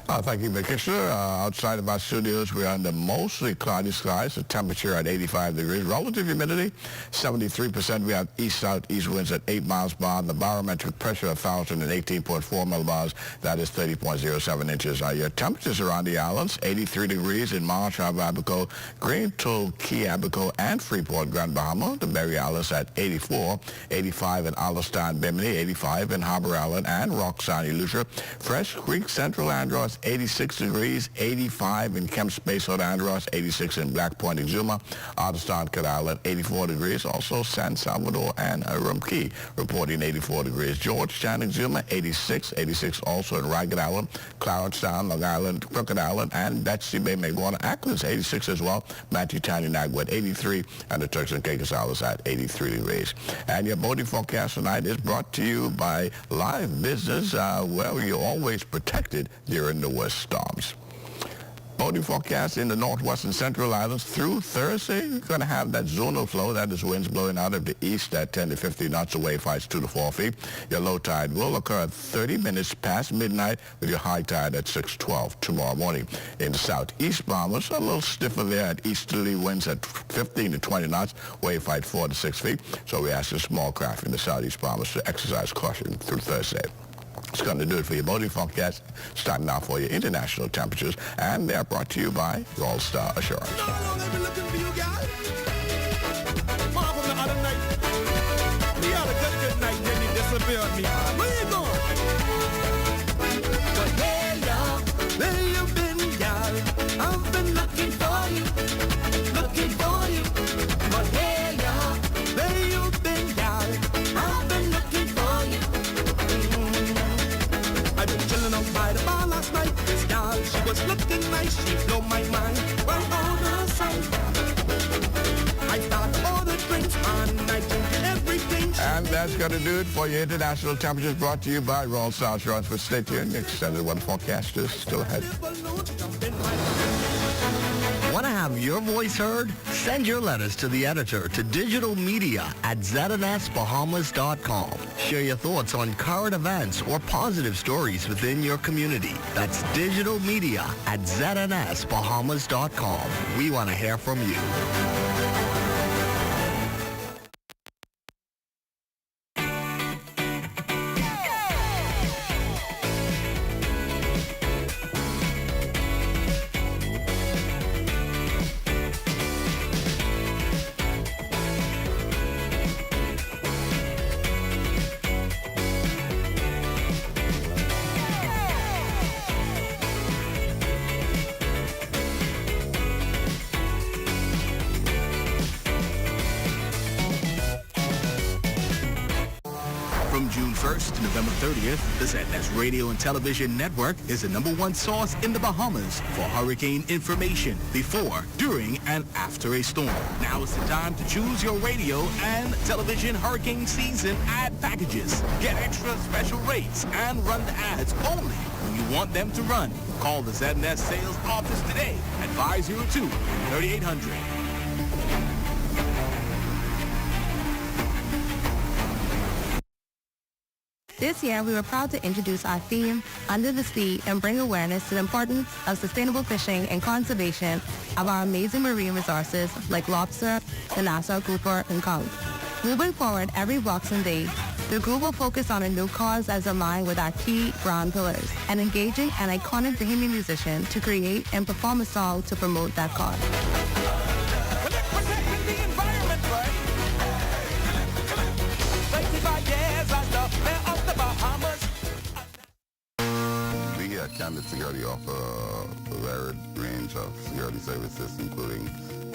Thank you, Ms. Kishler. Outside of our studios, we are under mostly cloudy skies. The temperature at 85 degrees. Relative humidity, 73%. We have east-southeast winds at 8 miles per hour. The barometric pressure, 1,018.4 millibars. That is 30.07 inches. Your temperatures around the islands, 83 degrees in Marsh Harbor, Abaco, Green Toll, Key Abaco, and Freeport, Grand Bahama. The Berry Islands at 84, 85 in Allenstown, Bimini, 85 in Harbor Island and Roxanne, Lucia. Fresh Creek, Central Andros, 86 degrees, 85 in Kemp Space, Andros, 86 in Black Point, Exuma, Otterstown, Cat Island, 84 degrees. Also San Salvador and Rumkey reporting 84 degrees. Georgetown, Exuma, 86, 86 also in Ragged Island, Clarencetown, Long Island, Crooked Island, and Betsy Bay, Maguana, Acklands, 86 as well. Matthew Tiny, Nagwood, 83, and the Turks and Caicos Islands at 83 degrees. And your boating forecast tonight is brought to you by Live Business, where you're always protected during the worst storms. Boating forecast in the northwest and central islands through Thursday. You're going to have that zonal flow. That is winds blowing out of the east at 10 to 15 knots, wave heights 2 to 4 feet. Your low tide will occur at 30 minutes past midnight with your high tide at 6:12 tomorrow morning. In the southeast Bahamas, a little stiffer there at easterly winds at 15 to 20 knots, wave height 4 to 6 feet. So we ask the small craft in the southeast Bahamas to exercise caution through Thursday. It's going to do it for your boating forecast, starting out for your international temperatures, and they are brought to you by All Star Assurance. Looking nice, she blow my mind. Well, all the same, I start all the drinks on night and everything. And that's going to do it for your international temperatures, brought to you by Royal South Assurance. For stay tuned, extended weather forecast is still ahead. Want to have your voice heard? Send your letters to the editor to digitalmedia@znsbahamas.com. Share your thoughts on current events or positive stories within your community. That's digitalmedia@znsbahamas.com. We want to hear from you. 1st to November 30th, the ZNS Radio and Television Network is the #1 source in the Bahamas for hurricane information before, during, and after a storm. Now is the time to choose your radio and television hurricane season ad packages. Get extra special rates and run the ads only when you want them to run. Call the ZNS sales office today at 502-3800. This year, we were proud to introduce our theme, Under the Sea, and bring awareness to the importance of sustainable fishing and conservation of our amazing marine resources like lobster, the Nassau grouper, and conch. Moving forward every Boxing Day, the group will focus on a new cause as aligned with our key brand pillars and engaging an iconic Bahamian musician to create and perform a song to promote that cause. We here at Candid Security offer a varied range of security services, including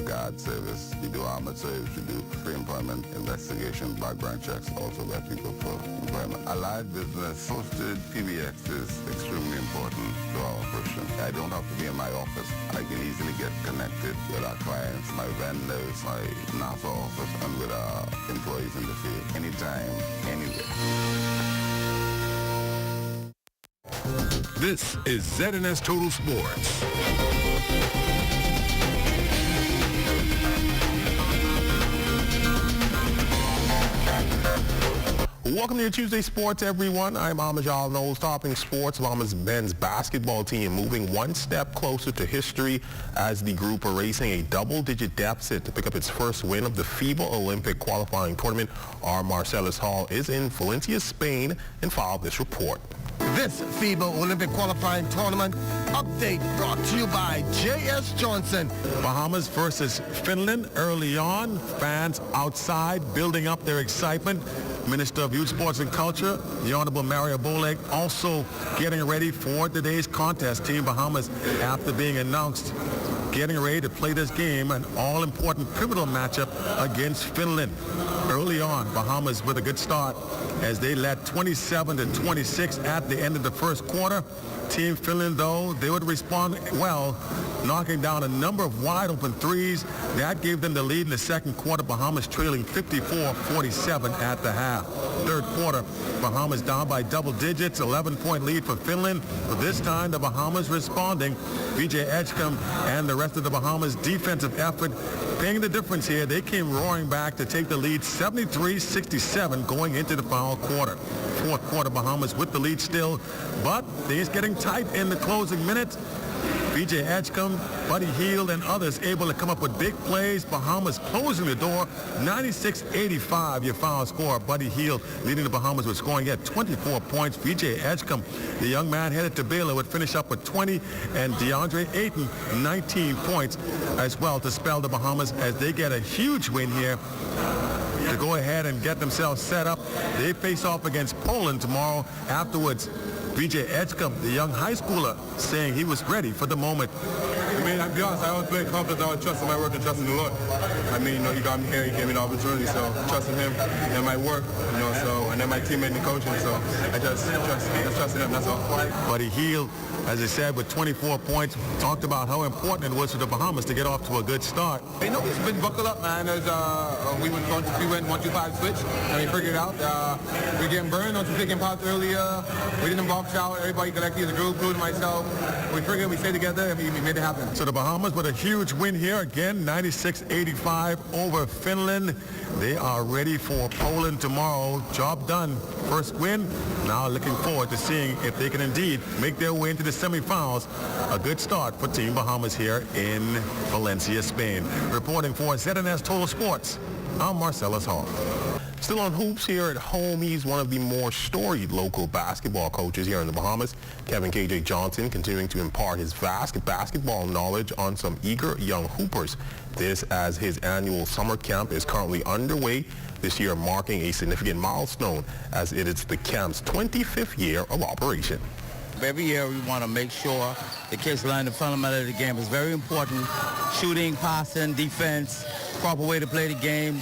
guard service. We do armored service, we do pre-employment investigation, background checks, also let people for employment. Allied business posted PBX is extremely important to our operation. I don't have to be in my office. I can easily get connected with our clients, my vendors, my NASA office, and with our employees in the field, anytime, anywhere. This is ZNS Total Sports. Welcome to your Tuesday Sports, everyone. I'm Amajal Knowles, topping sports. Bahamas men's basketball team moving one step closer to history as the group are racing a double-digit deficit to pick up its first win of the FIBA Olympic qualifying tournament. Our Marcellus Hall is in Valencia, Spain, and filed this report. This FIBA Olympic qualifying tournament update brought to you by J.S. Johnson. Bahamas versus Finland early on. Fans outside building up their excitement. Minister of Youth, Sports and Culture, the Honorable Mario Boleg, also getting ready for today's contest. Team Bahamas, after being announced, getting ready to play this game, an all-important pivotal matchup against Finland. Early on, Bahamas with a good start as they led 27-26 at the end of the first quarter. Team Finland, though, they would respond well, knocking down a number of wide-open threes. That gave them the lead in the second quarter. Bahamas trailing 54-47 at the half. Third quarter, Bahamas down by double digits, 11-point lead for Finland. But this time, the Bahamas responding. VJ Edgecombe and the rest of the Bahamas defensive effort paying the difference here. They came roaring back to take the lead 73-67 going into the final quarter. Fourth quarter, Bahamas with the lead still, but things getting tight in the closing minutes. VJ Edgecombe, Buddy Hield, and others able to come up with big plays. Bahamas closing the door, 96-85, your final score. Buddy Hield leading the Bahamas with scoring. He had 24 points. VJ Edgecombe, the young man headed to Baylor, would finish up with 20, and DeAndre Ayton, 19 points as well to spell the Bahamas as they get a huge win here to go ahead and get themselves set up. They face off against Poland tomorrow. Afterwards, VJ Edgecombe, the young high schooler, saying he was ready for the moment. I mean, I'll be honest, I was very confident. I was trusting my work and trusting the Lord. I mean, he got me here, he gave me the opportunity, so trusting him and my work, so, and then my teammate and the coaching, so I just trusted him, that's all. Buddy Hield, as I said, with 24 points, talked about how important it was for the Bahamas to get off to a good start. Hey, nobody's been buckled up, man. We went 1-2-5 switch, and we figured it out. We're getting burned on some picking pots earlier. We didn't box out. Everybody collectively as a group, including myself. We figured we stayed together, and we made it happen. So the Bahamas with a huge win here again, 96-85 over Finland. They are ready for Poland tomorrow. Job done. First win. Now looking forward to seeing if they can indeed make their way into the semifinals. A good start for Team Bahamas here in Valencia, Spain. Reporting for ZNS Total Sports, I'm Marcellus Hall. Still on hoops here at home, he's one of the more storied local basketball coaches here in the Bahamas. Kevin KJ Johnson continuing to impart his vast basketball knowledge on some eager young hoopers. This as his annual summer camp is currently underway, this year marking a significant milestone as it is the camp's 25th year of operation. Every year we want to make sure the kids learn the fundamental of the game. It's very important. Shooting, passing, defense, proper way to play the game.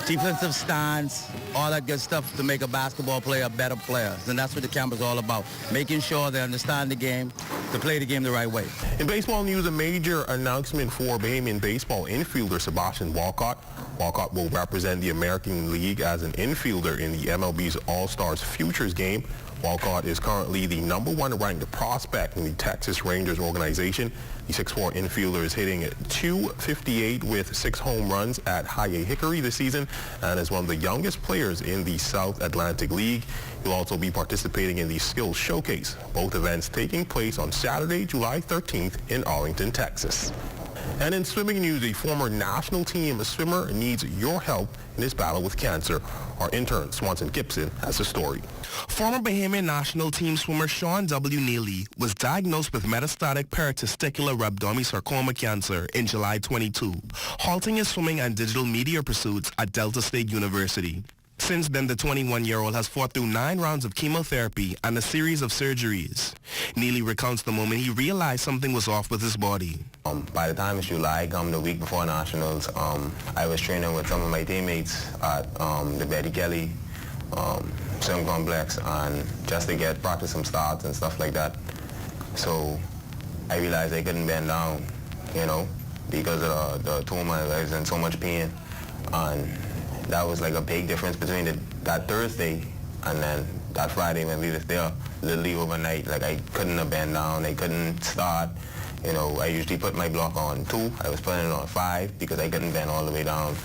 defensive stance, all that good stuff to make a basketball player a better player. And that's what the camp is all about, making sure they understand the game, to play the game the right way. In baseball news, a major announcement for Bahamian baseball infielder Sebastian Walcott. Walcott will represent the American League as an infielder in the MLB's All-Stars Futures game. Walcott is currently the #1 ranked prospect in the Texas Rangers organization. The 6'4" infielder is hitting .258 with 6 home runs at High Hickory this season and is one of the youngest players in the South Atlantic League. He'll also be participating in the Skills Showcase, both events taking place on Saturday, July 13th in Arlington, Texas. And in swimming news, a former national team swimmer needs your help in his battle with cancer. Our intern, Swanson Gibson, has the story. Former Bahamian national team swimmer Sean W. Neely was diagnosed with metastatic peritesticular rhabdomyosarcoma cancer in July 22, halting his swimming and digital media pursuits at Delta State University. Since then, the 21-year-old has fought through 9 rounds of chemotherapy and a series of surgeries. Neely recounts the moment he realized something was off with his body. By the time it's July, the week before Nationals, I was training with some of my teammates at the Betty Kelly swim complex, and just to get practice some starts and stuff like that. So I realized I couldn't bend down, because of the tumor. I was in so much pain, and that was like a big difference between that Thursday and then that Friday when we was there, literally overnight. Like I couldn't have bent down, I couldn't start. I usually put my block on 2. I was putting it on 5 because I couldn't bend all the way down.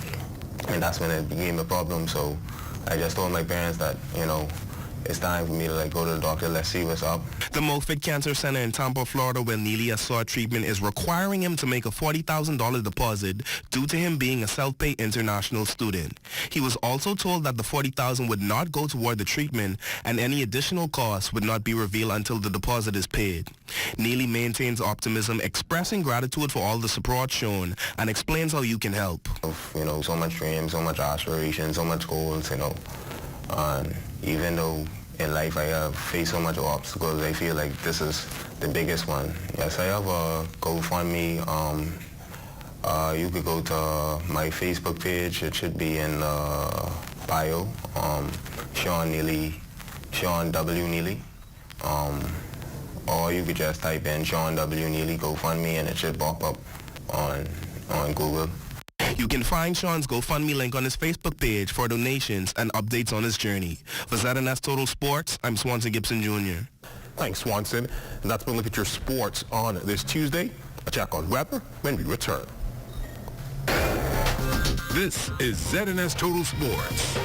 And that's when it became a problem. So I just told my parents that, it's time for me to go to the doctor, let's see what's up. The Moffitt Cancer Center in Tampa, Florida, where Neely has sought treatment, is requiring him to make a $40,000 deposit due to him being a self-pay international student. He was also told that the $40,000 would not go toward the treatment and any additional costs would not be revealed until the deposit is paid. Neely maintains optimism, expressing gratitude for all the support shown, and explains how you can help. So much dreams, so much aspiration, so much goals, and even though in life I have faced so much obstacles, I feel like this is the biggest one. Yes, I have a GoFundMe. You could go to my Facebook page. It should be in bio. Sean Neely, Sean W. Neely. Or you could just type in Sean W. Neely GoFundMe and it should pop up on Google. You can find Sean's GoFundMe link on his Facebook page for donations and updates on his journey. For ZNS Total Sports, I'm Swanson Gibson Jr. Thanks, Swanson. And that's been a look at your sports on this Tuesday. A check on weather when we return. This is ZNS Total Sports.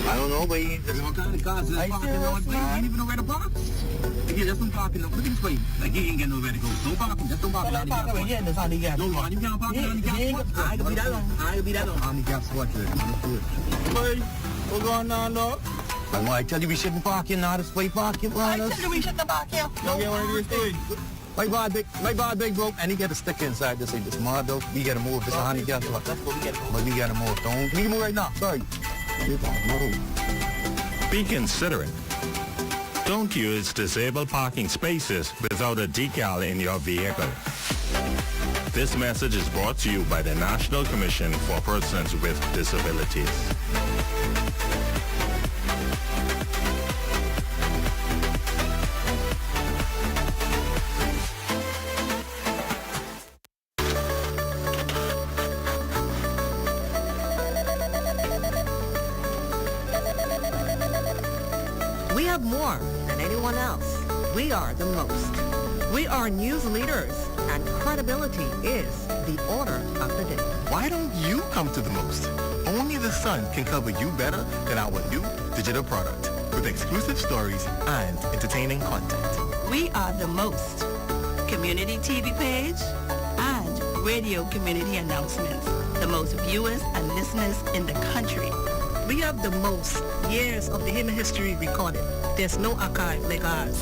I don't know, but there's all kind of cars in the parking lot. You ain't even know where to park. Yeah, just don't park in the... Look at this way. Like, you ain't get nowhere to go. Don't park. Just don't park in the handicap spot. Yeah, that's handicap. No, you can't park in the handicap spot. I can be that long. I can be that long. Handicap spot, Boy, what's going on, dog? I tell you we shouldn't park here now. This way parking, brothers. I tell you we shouldn't park here. Don't get worried with this thing. My bad big broke, and he got a sticker inside to say this model. We gotta move. This is a handicap spot. That's what we gotta move. But we gotta move. Don't. We can move right now. Sorry. Be considerate. Don't use disabled parking spaces without a decal in your vehicle. This message is brought to you by the National Commission for Persons with Disabilities. We have more than anyone else. We are the most. We are news leaders, and credibility is the order of the day. Why don't you come to the most? Only the Sun can cover you better than our new digital product with exclusive stories and entertaining content. We are the most. Community TV page and radio community announcements. The most viewers and listeners in the country. We have the most years of the human history recorded. There's no archive like ours.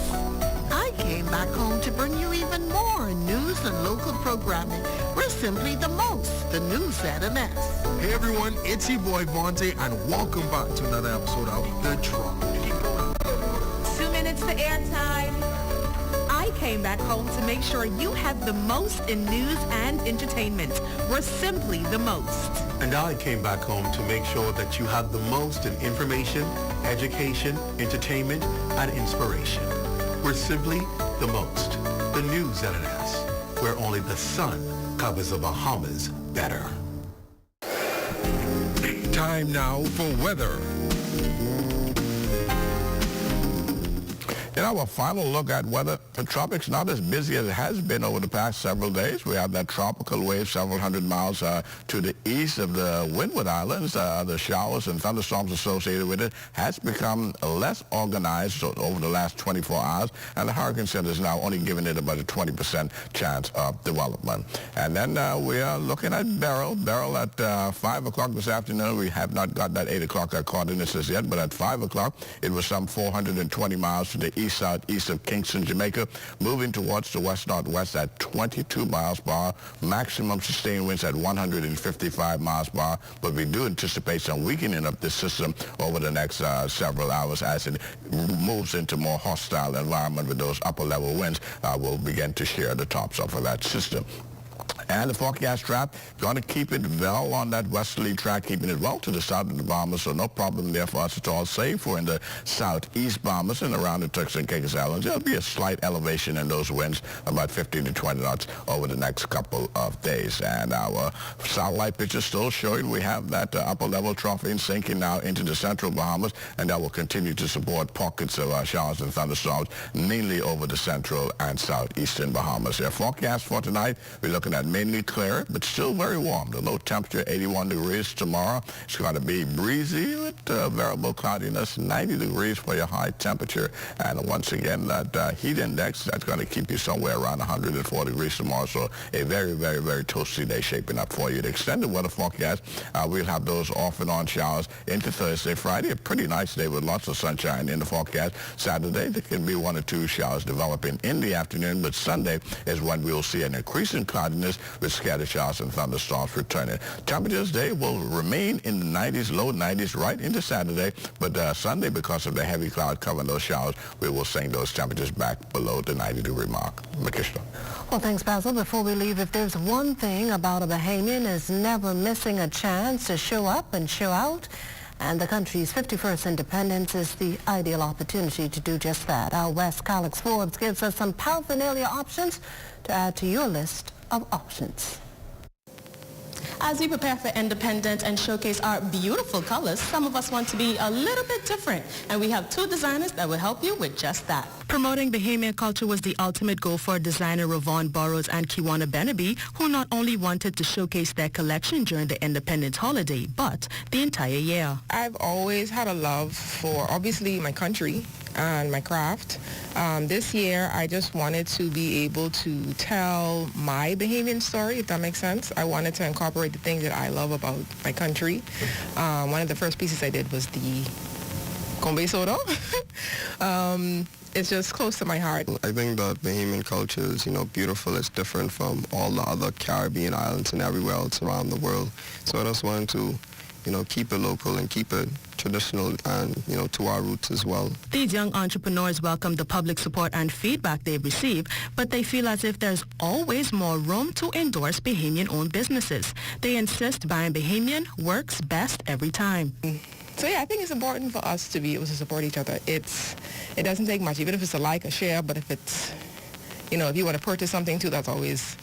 I came back home to bring you even more news and local programming. We're simply the most, the news ZNS. Hey everyone, it's your boy Vontae, and welcome back to another episode of The Drop. 2 minutes to airtime. I came came back home to make sure you had the most in news and entertainment. We're simply the most. And I came back home to make sure that you had the most in information, education, entertainment, and inspiration. We're simply the most. The new ZNS, where only the sun covers the Bahamas better. Time now for weather. In our final look at weather, the tropics not as busy as it has been over the past several days. We have that tropical wave several hundred miles to the east of the Windward Islands. The showers and thunderstorms associated with it has become less organized over the last 24 hours, and the Hurricane Center is now only giving it about a 20% chance of development. And then we are looking at Beryl. Beryl at 5 o'clock this afternoon. We have not got that 8 o'clock coordinates as yet, but at 5 o'clock it was some 420 miles to the east-southeast of Kingston, Jamaica, moving towards the west-northwest at 22 miles per hour, maximum sustained winds at 155 miles per hour, but we do anticipate some weakening of this system over the next several hours as it moves into more hostile environment with those upper-level winds. Will begin to share the tops off of that system. And the forecast trap, going to keep it well on that westerly track, keeping it well to the south of the Bahamas, so no problem there for us at all, save for in the southeast Bahamas and around the Turks and Caicos Islands. There'll be a slight elevation in those winds, about 15 to 20 knots over the next couple of days. And our satellite picture still showing we have that upper-level trough sinking now into the central Bahamas, and that will continue to support pockets of showers and thunderstorms, mainly over the central and southeastern Bahamas. Their forecast for tonight, we're looking at mainly clear, but still very warm. The low temperature, 81 degrees tomorrow. It's going to be breezy with variable cloudiness, 90 degrees for your high temperature. And once again, that heat index, that's going to keep you somewhere around 104 degrees tomorrow. So a very, very, very toasty day shaping up for you. The extended weather forecast, we'll have those off and on showers into Thursday, Friday. A pretty nice day with lots of sunshine in the forecast. Saturday, there can be 1 or 2 showers developing in the afternoon, but Sunday is when we'll see an increase in cloudiness with scattered showers and thunderstorms returning. Temperatures, they will remain in the 90s, low 90s right into Saturday, but Sunday, because of the heavy cloud covering those showers, we will sink those temperatures back below the 90-degree mark. Makishla. Well, thanks, Basil. Before we leave, if there's one thing about a Bahamian is never missing a chance to show up and show out, and the country's 51st independence is the ideal opportunity to do just that. Our West Alex Forbes gives us some paraphernalia options to add to your list of options. As we prepare for independence and showcase our beautiful colors, some of us want to be a little bit different, and we have 2 designers that will help you with just that. Promoting Bahamian culture was the ultimate goal for designer Ravon Burrows and Kiwana Benaby, who not only wanted to showcase their collection during the independence holiday, but the entire year. I've always had a love for, obviously, my country and my craft. This year, I just wanted to be able to tell my Bahamian story, if that makes sense. I wanted to incorporate the things that I love about my country. One of the first pieces I did was the Gombe Soda. It's just close to my heart. I think that Bahamian culture is, beautiful. It's different from all the other Caribbean islands and everywhere else around the world. So I just wanted to, keep it local and keep it traditional and, to our roots as well. These young entrepreneurs welcome the public support and feedback they've received, but they feel as if there's always more room to endorse Bahamian-owned businesses. They insist buying Bahamian works best every time. So yeah, I think it's important for us to be able to support each other. It doesn't take much, even if it's a like, a share, but if it's, if you want to purchase something too, that's always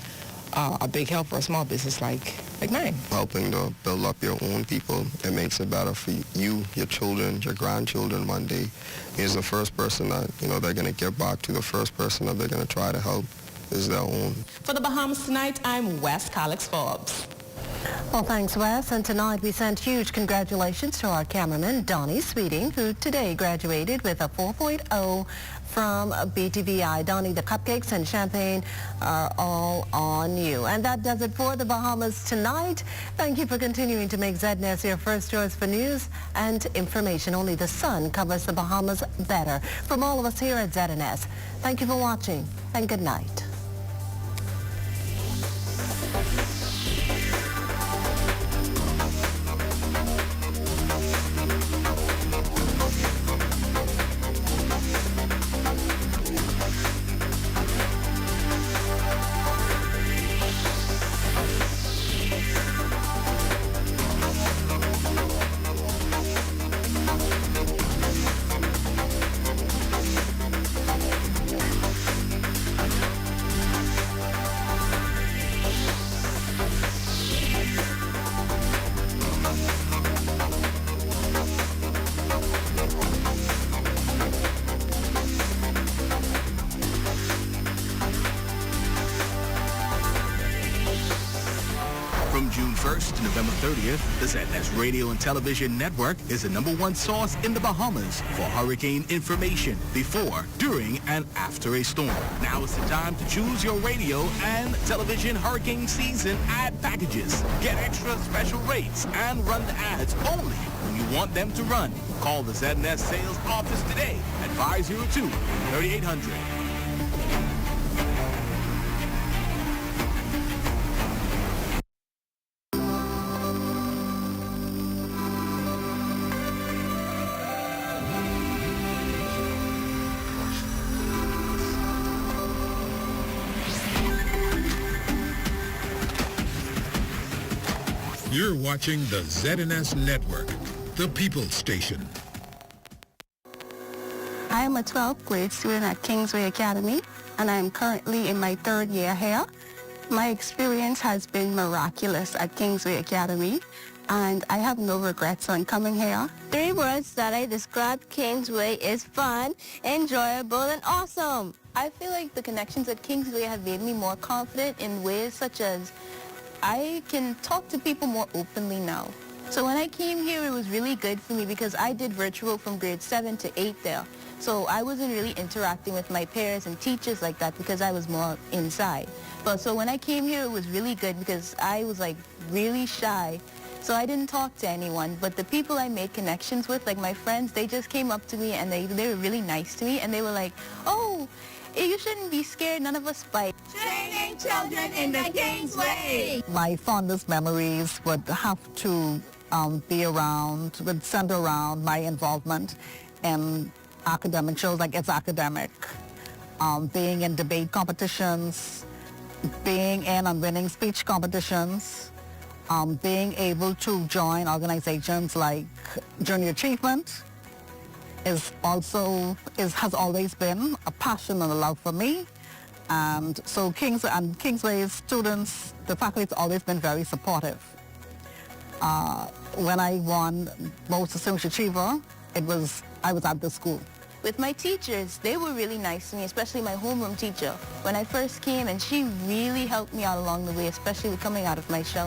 a big help for a small business like mine. Helping to build up your own people, it makes it better for you, your children, your grandchildren one day. Is the first person that, they're going to give back to, the first person that they're going to try to help is their own. For the Bahamas Tonight, I'm West Alex Forbes. Well, thanks, Wes. And tonight we sent huge congratulations to our cameraman, Donnie Sweeting, who today graduated with a 4.0 from BTVI. Donnie, the cupcakes and champagne are all on you. And that does it for the Bahamas Tonight. Thank you for continuing to make ZNS your first choice for news and information. Only the sun covers the Bahamas better. From all of us here at ZNS, thank you for watching and good night. 1st to November 30th, the ZNS Radio and Television Network is the #1 source in the Bahamas for hurricane information before, during, and after a storm. Now is the time to choose your radio and television hurricane season ad packages. Get extra special rates and run the ads only when you want them to run. Call the ZNS sales office today at 502-3800. You're watching the ZNS Network, the People's Station. I am a 12th grade student at Kingsway Academy, and I am currently in my 3rd year here. My experience has been miraculous at Kingsway Academy, and I have no regrets on coming here. 3 words that I describe Kingsway is fun, enjoyable, and awesome. I feel like the connections at Kingsway have made me more confident in ways such as I can talk to people more openly now. So when I came here, it was really good for me because I did virtual from grade 7 to 8 there. So I wasn't really interacting with my peers and teachers like that because I was more inside. But so when I came here, it was really good because I was like really shy. So I didn't talk to anyone. But the people I made connections with, like my friends, they just came up to me and they were really nice to me. And they were like, oh, you shouldn't be scared. None of us fight. Training children in the Kingsway. My fondest memories would have to would center around my involvement in academic shows like It's Academic, being in debate competitions, being in and winning speech competitions, being able to join organizations like Junior Achievement has always been a passion and a love for me. And so Kingsway's students, the faculty has always been very supportive. When I won Most Distinguished Achiever, I was at the school. With my teachers, they were really nice to me, especially my homeroom teacher. When I first came, and she really helped me out along the way, especially with coming out of my shell.